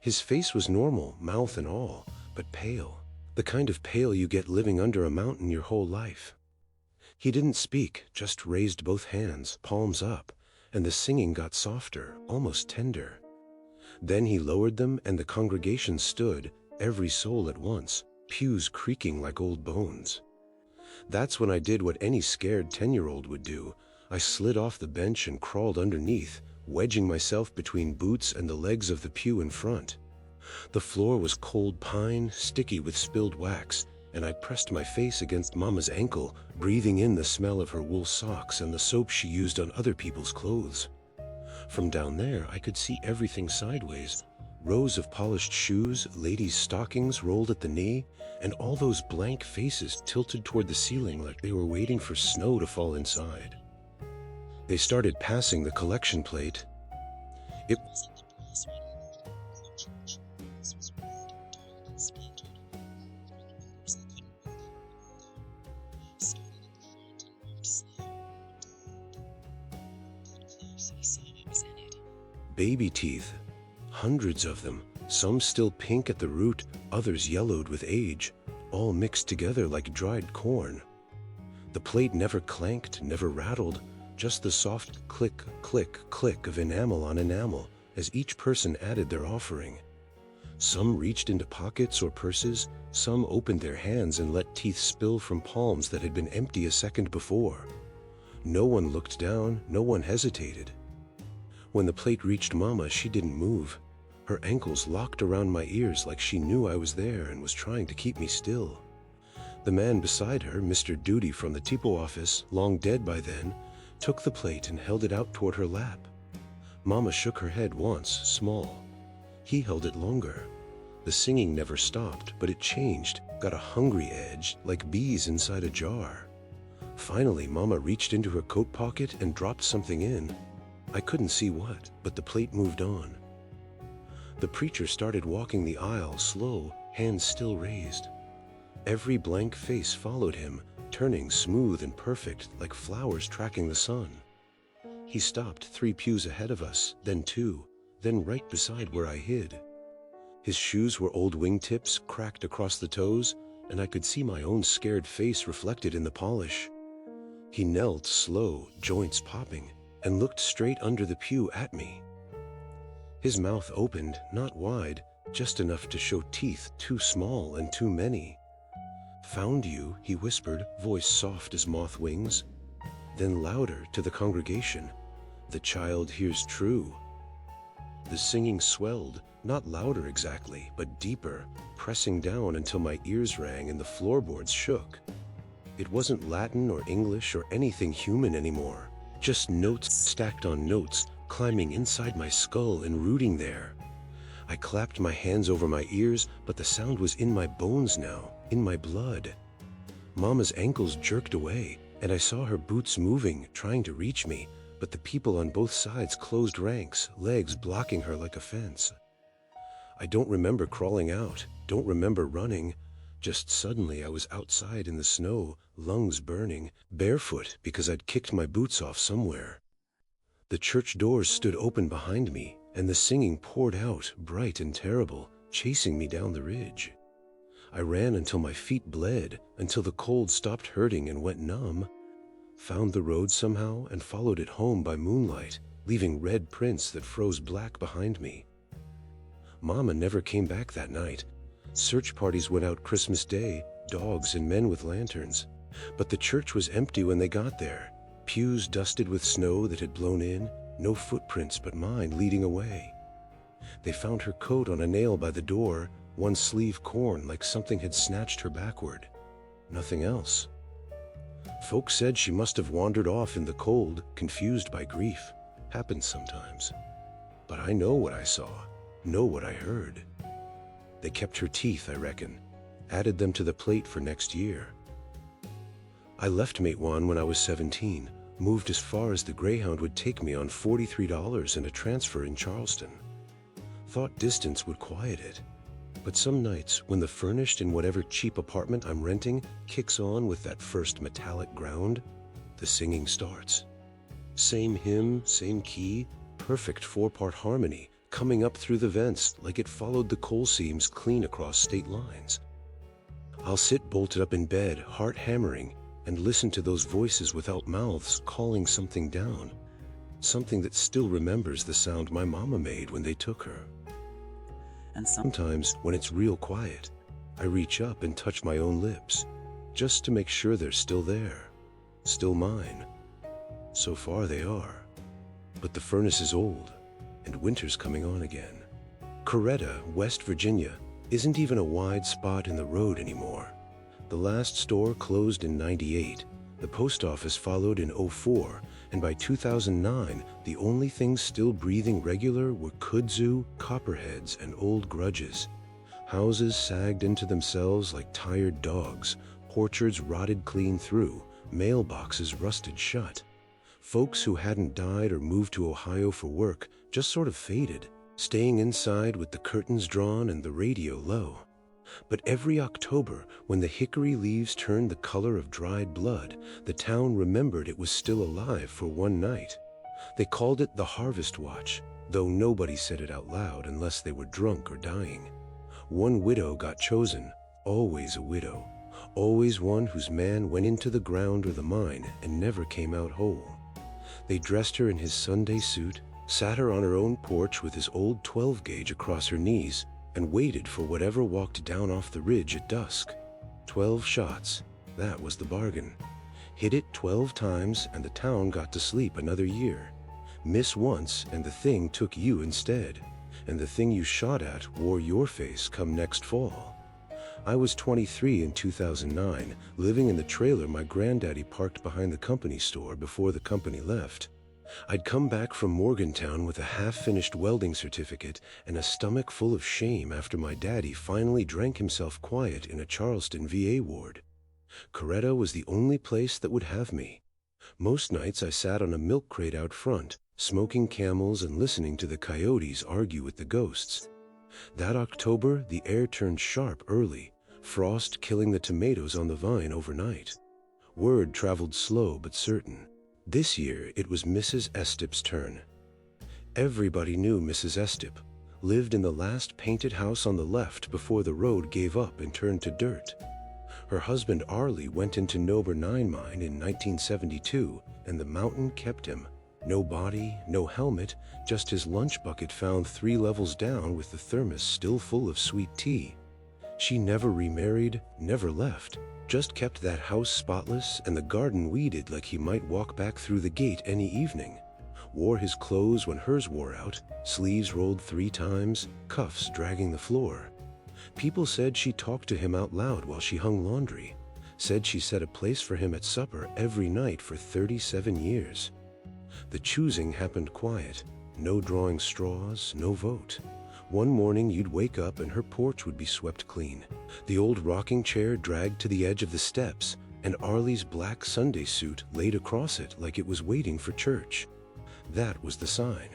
His face was normal, mouth and all, but pale, the kind of pale you get living under a mountain your whole life. He didn't speak, just raised both hands, palms up, and the singing got softer, almost tender. Then he lowered them and the congregation stood, every soul at once, pews creaking like old bones. That's when I did what any scared 10-year-old would do. I slid off the bench and crawled underneath, wedging myself between boots and the legs of the pew in front. The floor was cold pine, sticky with spilled wax, and I pressed my face against Mama's ankle, breathing in the smell of her wool socks and the soap she used on other people's clothes. From down there, I could see everything sideways. Rows of polished shoes, ladies' stockings rolled at the knee, and all those blank faces tilted toward the ceiling like they were waiting for snow to fall inside. They started passing the collection plate. It wasn't the brass ring in the church. This was red, dull, and splintered. Brick members that couldn't wear them anymore. Started at the front and moved slow, down. Got close and I saw what was in it. Baby teeth. Hundreds of them, some still pink at the root, others yellowed with age, all mixed together like dried corn. The plate never clanked, never rattled, just the soft click, click, click of enamel on enamel as each person added their offering. Some reached into pockets or purses, some opened their hands and let teeth spill from palms that had been empty a second before. No one looked down, no one hesitated. When the plate reached Mama, she didn't move. Her ankles locked around my ears like she knew I was there and was trying to keep me still. The man beside her, Mr. Duty from the tipo office, long dead by then, took the plate and held it out toward her lap. Mama shook her head once, small. He held it longer. The singing never stopped, but it changed, got a hungry edge, like bees inside a jar. Finally, Mama reached into her coat pocket and dropped something in. I couldn't see what, but the plate moved on. The preacher started walking the aisle, slow, hands still raised. Every blank face followed him, turning smooth and perfect, like flowers tracking the sun. He stopped 3 pews ahead of us, then 2, then right beside where I hid. His shoes were old wingtips, cracked across the toes, and I could see my own scared face reflected in the polish. He knelt slow, joints popping, and looked straight under the pew at me. His mouth opened, not wide, just enough to show teeth too small and too many. "Found you," he whispered, voice soft as moth wings. Then louder to the congregation, "The child hears true." The singing swelled, not louder exactly, but deeper, pressing down until my ears rang and the floorboards shook. It wasn't Latin or English or anything human anymore, just notes stacked on notes, climbing inside my skull and rooting there. I clapped my hands over my ears, but the sound was in my bones now, in my blood. Mama's ankles jerked away, and I saw her boots moving, trying to reach me, but the people on both sides closed ranks, legs blocking her like a fence. I don't remember crawling out, don't remember running. Just suddenly I was outside in the snow, lungs burning, barefoot because I'd kicked my boots off somewhere. The church doors stood open behind me, and the singing poured out, bright and terrible, chasing me down the ridge. I ran until my feet bled, until the cold stopped hurting and went numb. Found the road somehow and followed it home by moonlight, leaving red prints that froze black behind me. Mama never came back that night. Search parties went out Christmas Day, dogs and men with lanterns. But the church was empty when they got there, pews dusted with snow that had blown in, no footprints but mine leading away. They found her coat on a nail by the door, one sleeve torn like something had snatched her backward. Nothing else. Folks said she must have wandered off in the cold, confused by grief. Happens sometimes. But I know what I saw, know what I heard. They kept her teeth, I reckon, added them to the plate for next year. I left Matewan when I was 17, moved as far as the Greyhound would take me on $43 and a transfer in Charleston. Thought distance would quiet it. But some nights, when the furnished in whatever cheap apartment I'm renting kicks on with that first metallic ground, the singing starts. Same hymn, same key, perfect 4-part harmony, coming up through the vents like it followed the coal seams clean across state lines. I'll sit bolted up in bed, heart hammering, and listen to those voices without mouths calling something down, something that still remembers the sound my mama made when they took her. And sometimes, when it's real quiet, I reach up and touch my own lips, just to make sure they're still there, still mine. So far they are. But the furnace is old, and winter's coming on again. Caretta, West Virginia, isn't even a wide spot in the road anymore. The last store closed in '98, the post office followed in '04, and by 2009, the only things still breathing regular were kudzu, copperheads, and old grudges. Houses sagged into themselves like tired dogs, orchards rotted clean through, mailboxes rusted shut. Folks who hadn't died or moved to Ohio for work just sort of faded, staying inside with the curtains drawn and the radio low. But every October, when the hickory leaves turned the color of dried blood, the town remembered it was still alive for one night. They called it the Harvest Watch, though nobody said it out loud unless they were drunk or dying. One widow got chosen, always a widow, always one whose man went into the ground or the mine and never came out whole. They dressed her in his Sunday suit, sat her on her own porch with his old 12-gauge across her knees, and waited for whatever walked down off the ridge at dusk. 12 shots, that was the bargain. Hit it 12 times and the town got to sleep another year. Miss once and the thing took you instead, and the thing you shot at wore your face come next fall. I was 23 in 2009, living in the trailer my granddaddy parked behind the company store before the company left. I'd come back from Morgantown with a half-finished welding certificate and a stomach full of shame after my daddy finally drank himself quiet in a Charleston VA ward. Caretta was the only place that would have me. Most nights I sat on a milk crate out front, smoking Camels and listening to the coyotes argue with the ghosts. That October, the air turned sharp early, frost killing the tomatoes on the vine overnight. Word traveled slow but certain. This year, it was Mrs. Estep's turn. Everybody knew Mrs. Estep, lived in the last painted house on the left before the road gave up and turned to dirt. Her husband Arlie went into No. 9 mine in 1972, and the mountain kept him. No body, no helmet, just his lunch bucket found 3 levels down with the thermos still full of sweet tea. She never remarried, never left, just kept that house spotless and the garden weeded like he might walk back through the gate any evening. Wore his clothes when hers wore out, sleeves rolled 3 times, cuffs dragging the floor. People said she talked to him out loud while she hung laundry, said she set a place for him at supper every night for 37 years. The choosing happened quiet, no drawing straws, no vote. One morning you'd wake up and her porch would be swept clean, the old rocking chair dragged to the edge of the steps, and Arlie's black Sunday suit laid across it like it was waiting for church. That was the sign.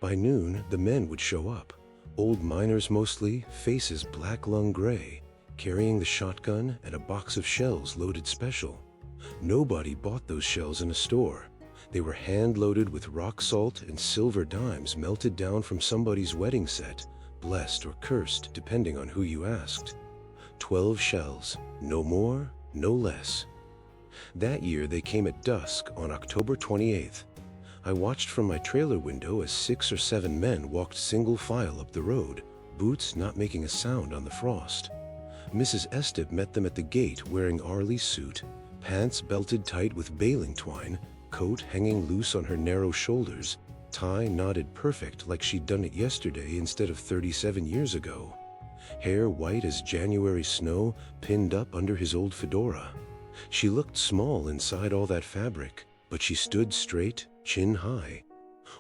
By noon, the men would show up, old miners mostly, faces black lung gray, carrying the shotgun and a box of shells loaded special. Nobody bought those shells in a store. They were hand-loaded with rock salt and silver dimes melted down from somebody's wedding set, blessed or cursed depending on who you asked. 12 shells, no more, no less. That year they came at dusk on October 28th. I watched from my trailer window as 6 or 7 men walked single file up the road, boots not making a sound on the frost. Mrs. Estep met them at the gate wearing Arlie's suit, pants belted tight with baling twine, coat hanging loose on her narrow shoulders, tie knotted perfect like she'd done it yesterday instead of 37 years ago. Hair white as January snow pinned up under his old fedora. She looked small inside all that fabric, but she stood straight, chin high.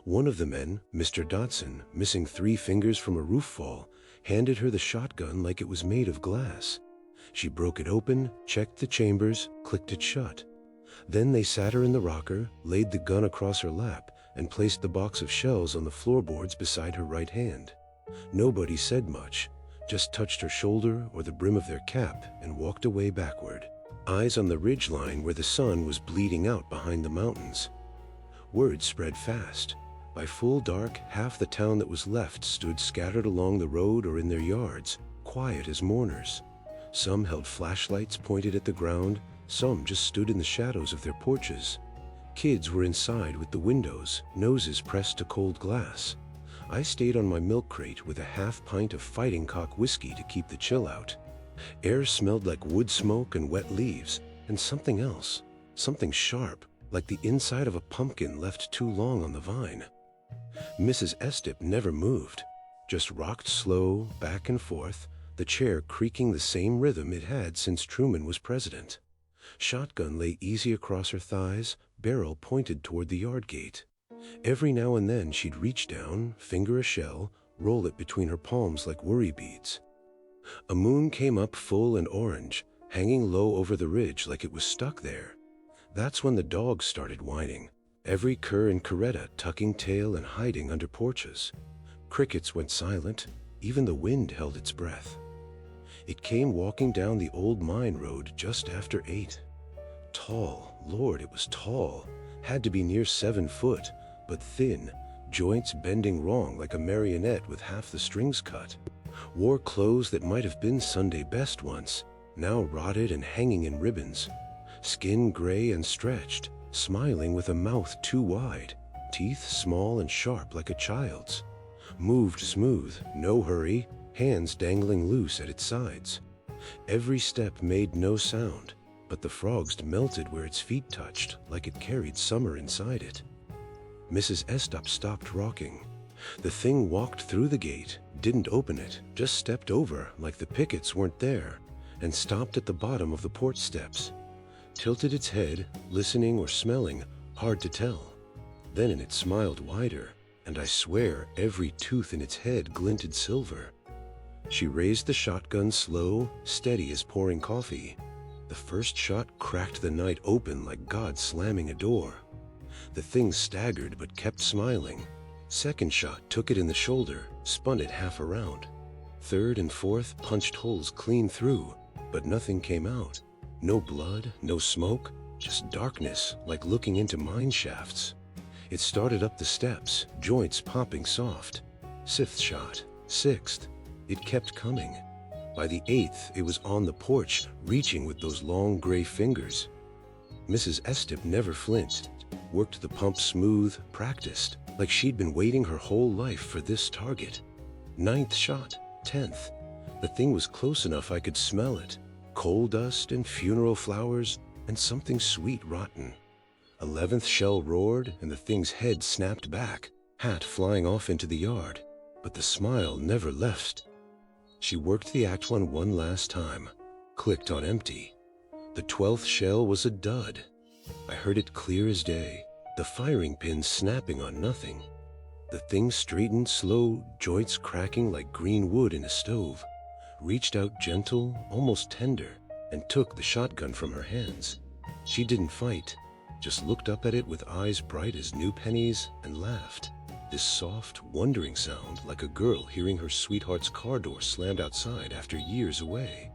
One of the men, Mr. Dotson, missing 3 fingers from a roof fall, handed her the shotgun like it was made of glass. She broke it open, checked the chambers, clicked it shut. Then they sat her in the rocker, laid the gun across her lap, and placed the box of shells on the floorboards beside her right hand. Nobody said much, just touched her shoulder or the brim of their cap and walked away backward, eyes on the ridgeline where the sun was bleeding out behind the mountains. Word spread fast. By full dark, half the town that was left stood scattered along the road or in their yards, quiet as mourners. Some held flashlights pointed at the ground, some just stood in the shadows of their porches. Kids were inside with the windows, noses pressed to cold glass. I stayed on my milk crate with a half pint of Fighting Cock whiskey to keep the chill out. Air smelled like wood smoke and wet leaves, and something else, something sharp, like the inside of a pumpkin left too long on the vine. Mrs. Estep never moved, just rocked slow, back and forth, the chair creaking the same rhythm it had since Truman was president. Shotgun lay easy across her thighs, barrel pointed toward the yard gate. Every now and then she'd reach down, finger a shell, roll it between her palms like worry beads. A moon came up full and orange, hanging low over the ridge like it was stuck there. That's when the dogs started whining, every cur in Caretta tucking tail and hiding under porches. Crickets went silent, even the wind held its breath. It came walking down the old mine road just after 8. Tall, Lord, it was tall, had to be near 7 foot, but thin, joints bending wrong like a marionette with half the strings cut. Wore clothes that might have been Sunday best once, now rotted and hanging in ribbons. Skin gray and stretched, smiling with a mouth too wide, teeth small and sharp like a child's. Moved smooth, no hurry, hands dangling loose at its sides. Every step made no sound, but the frogs melted where its feet touched, like it carried summer inside it. Mrs. Estop stopped rocking. The thing walked through the gate, didn't open it, just stepped over like the pickets weren't there, and stopped at the bottom of the porch steps. Tilted its head, listening or smelling, hard to tell. Then it smiled wider, and I swear every tooth in its head glinted silver. She raised the shotgun slow, steady as pouring coffee. The first shot cracked the night open like God slamming a door. The thing staggered but kept smiling. Second shot took it in the shoulder, spun it half around. Third and fourth punched holes clean through, but nothing came out. No blood, no smoke, just darkness like looking into mine shafts. It started up the steps, joints popping soft. Fifth shot, sixth. It kept coming. By the eighth, it was on the porch, reaching with those long gray fingers. Mrs. Estep never flinched, worked the pump smooth, practiced, like she'd been waiting her whole life for this target. Ninth shot, 10th. The thing was close enough I could smell it. Coal dust and funeral flowers and something sweet rotten. 11th shell roared and the thing's head snapped back, hat flying off into the yard, but the smile never left. She worked the act one last time, clicked on empty. The 12th shell was a dud. I heard it clear as day, the firing pin snapping on nothing. The thing straightened slow, joints cracking like green wood in a stove, reached out gentle, almost tender, and took the shotgun from her hands. She didn't fight, just looked up at it with eyes bright as new pennies and laughed. This soft, wondering sound like a girl hearing her sweetheart's car door slammed outside after years away.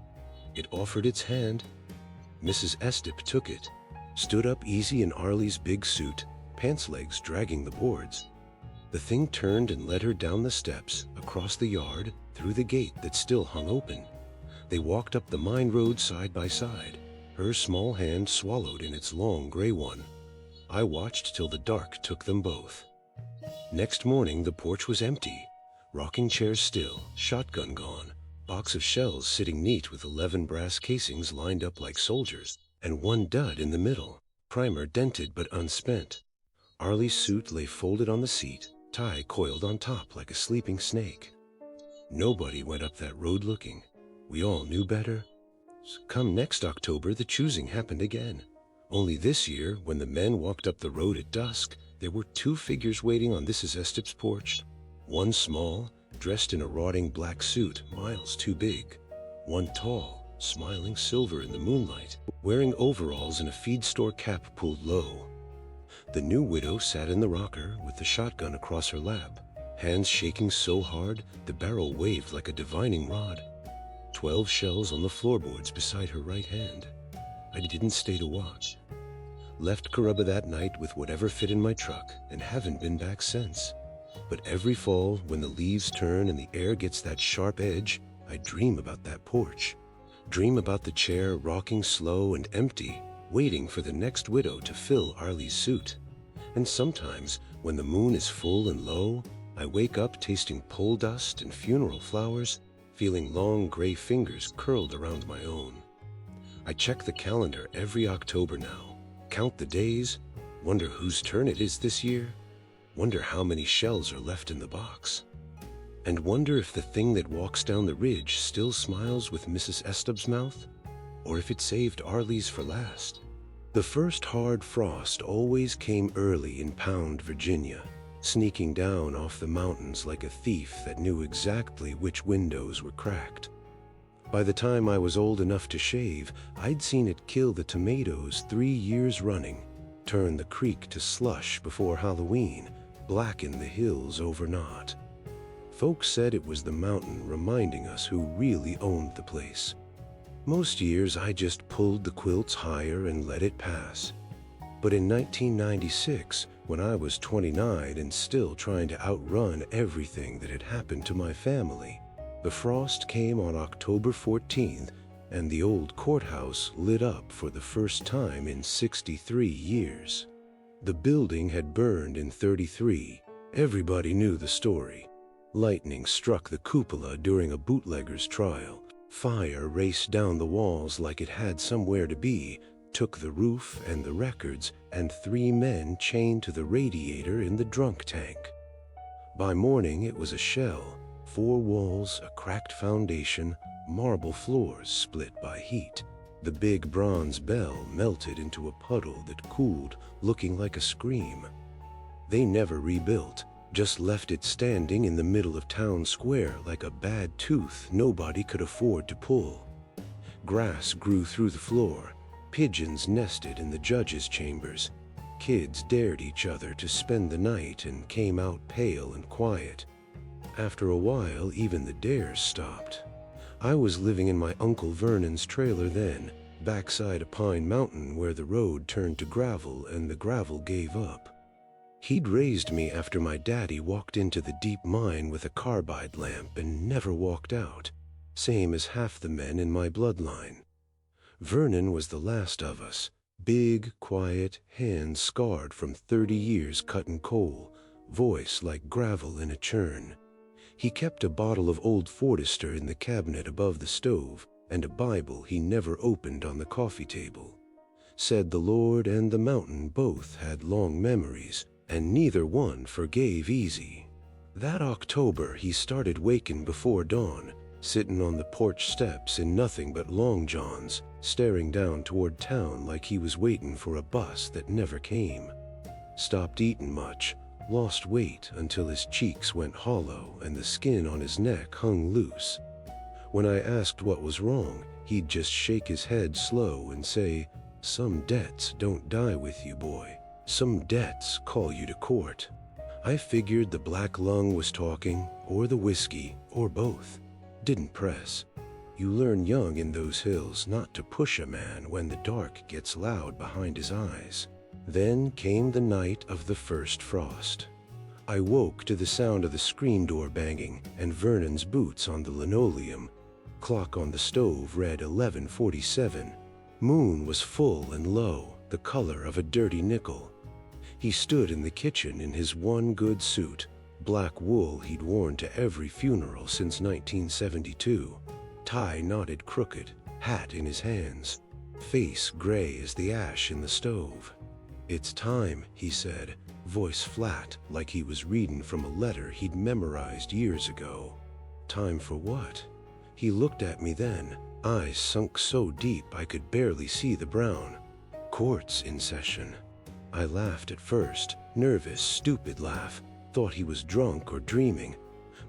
It offered its hand. Mrs. Estep took it, stood up easy in Arlie's big suit, pants legs dragging the boards. The thing turned and led her down the steps, across the yard, through the gate that still hung open. They walked up the mine road side by side, her small hand swallowed in its long gray one. I watched till the dark took them both. Next morning the porch was empty, rocking chairs still, shotgun gone, box of shells sitting neat with 11 brass casings lined up like soldiers, and one dud in the middle, primer dented but unspent. Arlie's suit lay folded on the seat, tie coiled on top like a sleeping snake. Nobody went up that road looking. We all knew better. Come next October, the choosing happened again. Only this year, when the men walked up the road at dusk, there were 2 figures waiting on Mrs. Estep's porch. One small, dressed in a rotting black suit, miles too big. One tall, smiling silver in the moonlight, wearing overalls and a feed store cap pulled low. The new widow sat in the rocker with the shotgun across her lap, hands shaking so hard the barrel waved like a divining rod. 12 shells on the floorboards beside her right hand. I didn't stay to watch. Left Caretta that night with whatever fit in my truck and haven't been back since. But every fall, when the leaves turn and the air gets that sharp edge, I dream about that porch. Dream about the chair rocking slow and empty, waiting for the next widow to fill Arlie's suit. And sometimes, when the moon is full and low, I wake up tasting pole dust and funeral flowers, feeling long gray fingers curled around my own. I check the calendar every October now. Count the days, wonder whose turn it is this year, wonder how many shells are left in the box, and wonder if the thing that walks down the ridge still smiles with Mrs. Estep's mouth, or if it saved Arlie's for last. The first hard frost always came early in Pound, Virginia, sneaking down off the mountains like a thief that knew exactly which windows were cracked. By the time I was old enough to shave, I'd seen it kill the tomatoes 3 years running, turn the creek to slush before Halloween, blacken the hills overnight. Folks said it was the mountain reminding us who really owned the place. Most years I just pulled the quilts higher and let it pass. But in 1996, when I was 29 and still trying to outrun everything that had happened to my family, the frost came on October 14th, and the old courthouse lit up for the first time in 63 years. The building had burned in '33. Everybody knew the story. Lightning struck the cupola during a bootlegger's trial. Fire raced down the walls like it had somewhere to be, took the roof and the records, and 3 men chained to the radiator in the drunk tank. By morning it was a shell, 4 walls, a cracked foundation, marble floors split by heat. The big bronze bell melted into a puddle that cooled, looking like a scream. They never rebuilt, just left it standing in the middle of town square like a bad tooth nobody could afford to pull. Grass grew through the floor. Pigeons nested in the judges' chambers. Kids dared each other to spend the night and came out pale and quiet. After a while, even the dares stopped. I was living in my Uncle Vernon's trailer then, backside a pine mountain where the road turned to gravel and the gravel gave up. He'd raised me after my daddy walked into the deep mine with a carbide lamp and never walked out, same as half the men in my bloodline. Vernon was the last of us, big, quiet, hands scarred from 30 years cutting coal, voice like gravel in a churn. He kept a bottle of Old Forester in the cabinet above the stove and a Bible he never opened on the coffee table. Said the Lord and the mountain both had long memories, and neither one forgave easy. That October he started waking before dawn, sitting on the porch steps in nothing but long johns, staring down toward town like he was waiting for a bus that never came. Stopped eating much, lost weight until his cheeks went hollow and the skin on his neck hung loose. When I asked what was wrong, he'd just shake his head slow and say, "Some debts don't die with you, boy. Some debts call you to court." I figured the black lung was talking, or the whiskey, or both. Didn't press. You learn young in those hills not to push a man when the dark gets loud behind his eyes. Then came the night of the first frost. I woke to the sound of the screen door banging and Vernon's boots on the linoleum. Clock on the stove read 11:47. Moon was full and low, the color of a dirty nickel. He stood in the kitchen in his one good suit, black wool he'd worn to every funeral since 1972, tie knotted crooked, hat in his hands, face gray as the ash in the stove. "It's time," he said, voice flat like he was reading from a letter he'd memorized years ago. Time for what? He looked at me then, eyes sunk so deep I could barely see the brown. "Court's in session." I laughed at first, nervous, stupid laugh, thought he was drunk or dreaming,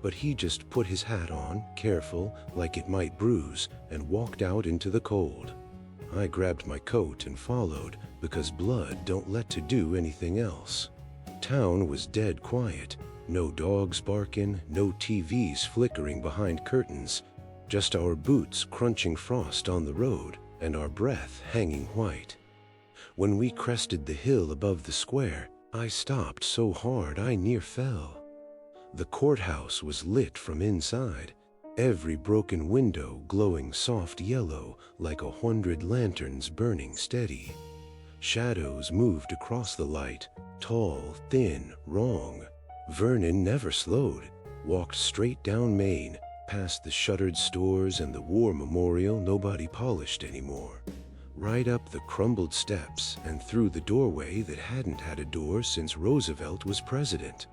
but he just put his hat on, careful, like it might bruise, and walked out into the cold. I grabbed my coat and followed, because blood don't let to do anything else. Town was dead quiet, no dogs barking, no TVs flickering behind curtains, just our boots crunching frost on the road and our breath hanging white. When we crested the hill above the square, I stopped so hard I near fell. The courthouse was lit from inside, every broken window glowing soft yellow like 100 lanterns burning steady. Shadows moved across the light, tall, thin, wrong. Vernon never slowed, walked straight down Main, past the shuttered stores and the war memorial nobody polished anymore, right up the crumbled steps and through the doorway that hadn't had a door since Roosevelt was president.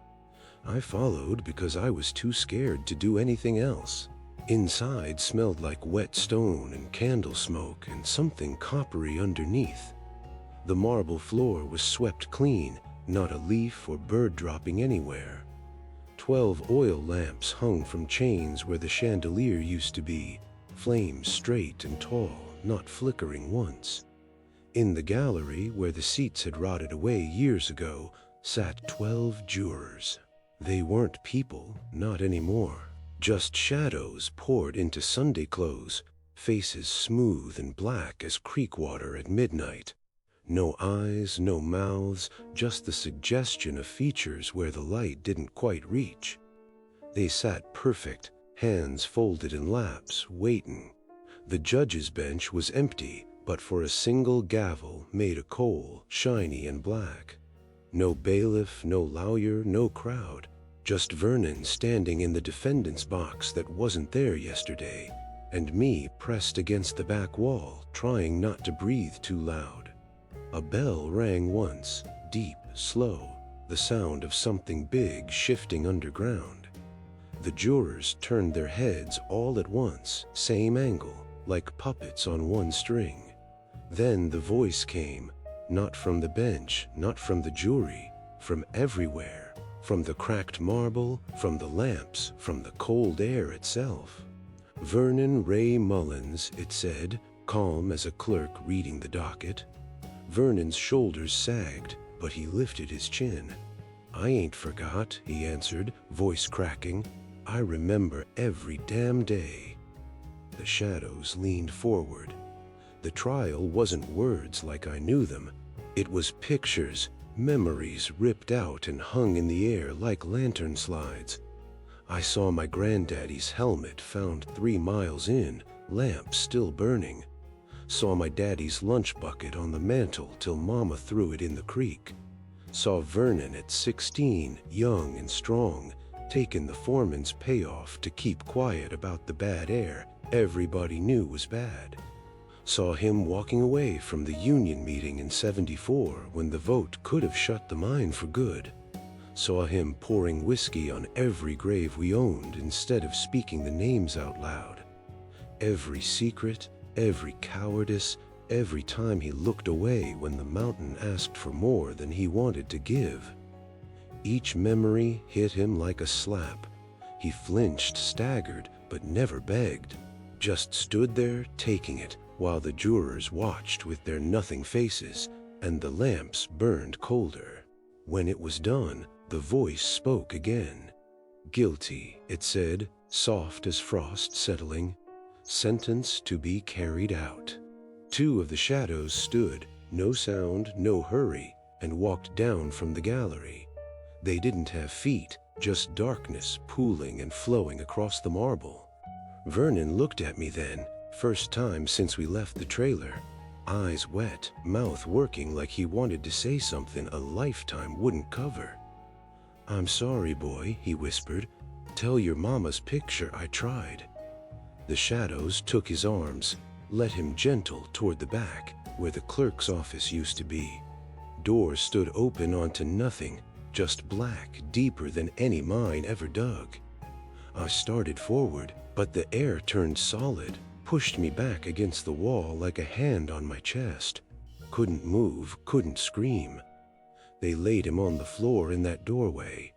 I followed because I was too scared to do anything else. Inside smelled like wet stone and candle smoke and something coppery underneath. The marble floor was swept clean, not a leaf or bird dropping anywhere. 12 oil lamps hung from chains where the chandelier used to be, flames straight and tall, not flickering once. In the gallery, where the seats had rotted away years ago, sat 12 jurors. They weren't people, not anymore. Just shadows poured into Sunday clothes, faces smooth and black as creek water at midnight. No eyes, no mouths, just the suggestion of features where the light didn't quite reach. They sat perfect, hands folded in laps, waiting. The judge's bench was empty, but for a single gavel made of coal, shiny and black. No bailiff, no lawyer, no crowd. Just Vernon standing in the defendant's box that wasn't there yesterday, and me pressed against the back wall, trying not to breathe too loud. A bell rang once, deep, slow, the sound of something big shifting underground. The jurors turned their heads all at once, same angle, like puppets on one string. Then the voice came, not from the bench, not from the jury, from everywhere, from the cracked marble, from the lamps, from the cold air itself. Vernon Ray Mullins, it said, calm as a clerk reading the docket. Vernon's shoulders sagged, but he lifted his chin. "I ain't forgot," he answered, voice cracking. "I remember every damn day." The shadows leaned forward. The trial wasn't words like I knew them. It was pictures, memories ripped out and hung in the air like lantern slides. I saw my granddaddy's helmet found 3 miles in, lamp still burning. Saw my daddy's lunch bucket on the mantel till Mama threw it in the creek. Saw Vernon at 16, young and strong, taking the foreman's payoff to keep quiet about the bad air everybody knew was bad. Saw him walking away from the union meeting in '74 when the vote could have shut the mine for good. Saw him pouring whiskey on every grave we owned instead of speaking the names out loud. Every secret, every cowardice, every time he looked away when the mountain asked for more than he wanted to give. Each memory hit him like a slap. He flinched, staggered, but never begged. Just stood there taking it, while the jurors watched with their nothing faces, and the lamps burned colder. When it was done, the voice spoke again. "Guilty," it said, soft as frost settling. "Sentence to be carried out." 2 of the shadows stood, no sound, no hurry, and walked down from the gallery. They didn't have feet, just darkness pooling and flowing across the marble. Vernon looked at me then, first time since we left the trailer, eyes wet, mouth working like he wanted to say something a lifetime wouldn't cover. "I'm sorry, boy," he whispered. "Tell your mama's picture I tried." The shadows took his arms, led him gentle toward the back, where the clerk's office used to be. Doors stood open onto nothing, just black, deeper than any mine ever dug. I started forward, but the air turned solid, pushed me back against the wall like a hand on my chest. Couldn't move, couldn't scream. They laid him on the floor in that doorway.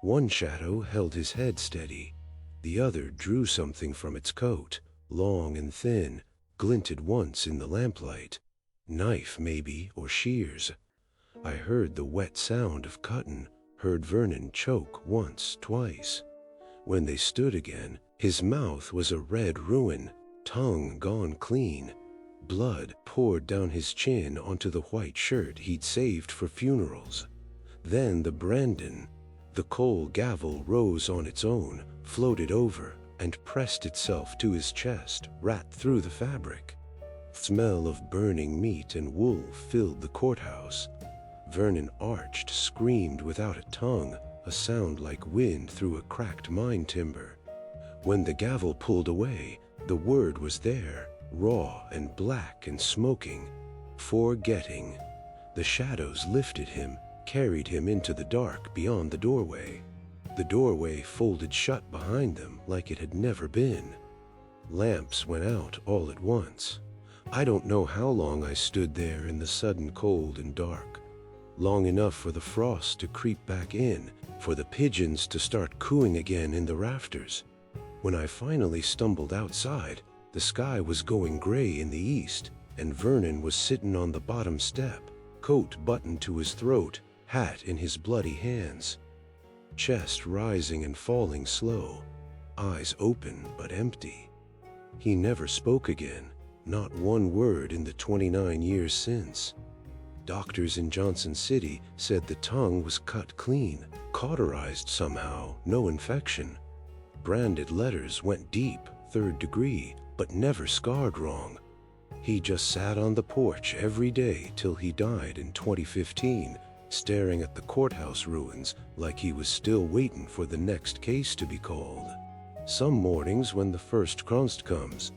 One shadow held his head steady. The other drew something from its coat, long and thin, glinted once in the lamplight. Knife, maybe, or shears. I heard the wet sound of cutting, heard Vernon choke once, twice. When they stood again, his mouth was a red ruin, tongue gone clean. Blood poured down his chin onto the white shirt he'd saved for funerals. Then the Brandon. The coal gavel rose on its own, floated over, and pressed itself to his chest, rat through the fabric. Smell of burning meat and wool filled the courthouse. Vernon arched, screamed without a tongue, a sound like wind through a cracked mine timber. When the gavel pulled away, the word was there, raw and black and smoking. Forgetting. The shadows lifted him, carried him into the dark beyond the doorway. The doorway folded shut behind them like it had never been. Lamps went out all at once. I don't know how long I stood there in the sudden cold and dark. Long enough for the frost to creep back in, for the pigeons to start cooing again in the rafters. When I finally stumbled outside, the sky was going gray in the east, and Vernon was sitting on the bottom step, coat buttoned to his throat, hat in his bloody hands. Chest rising and falling slow, eyes open but empty. He never spoke again, not one word in the 29 years since. Doctors in Johnson City said the tongue was cut clean, cauterized somehow, no infection. Branded letters went deep, 3rd degree, but never scarred wrong. He just sat on the porch every day till he died in 2015, staring at the courthouse ruins like he was still waiting for the next case to be called. Some mornings when the first Kronst comes,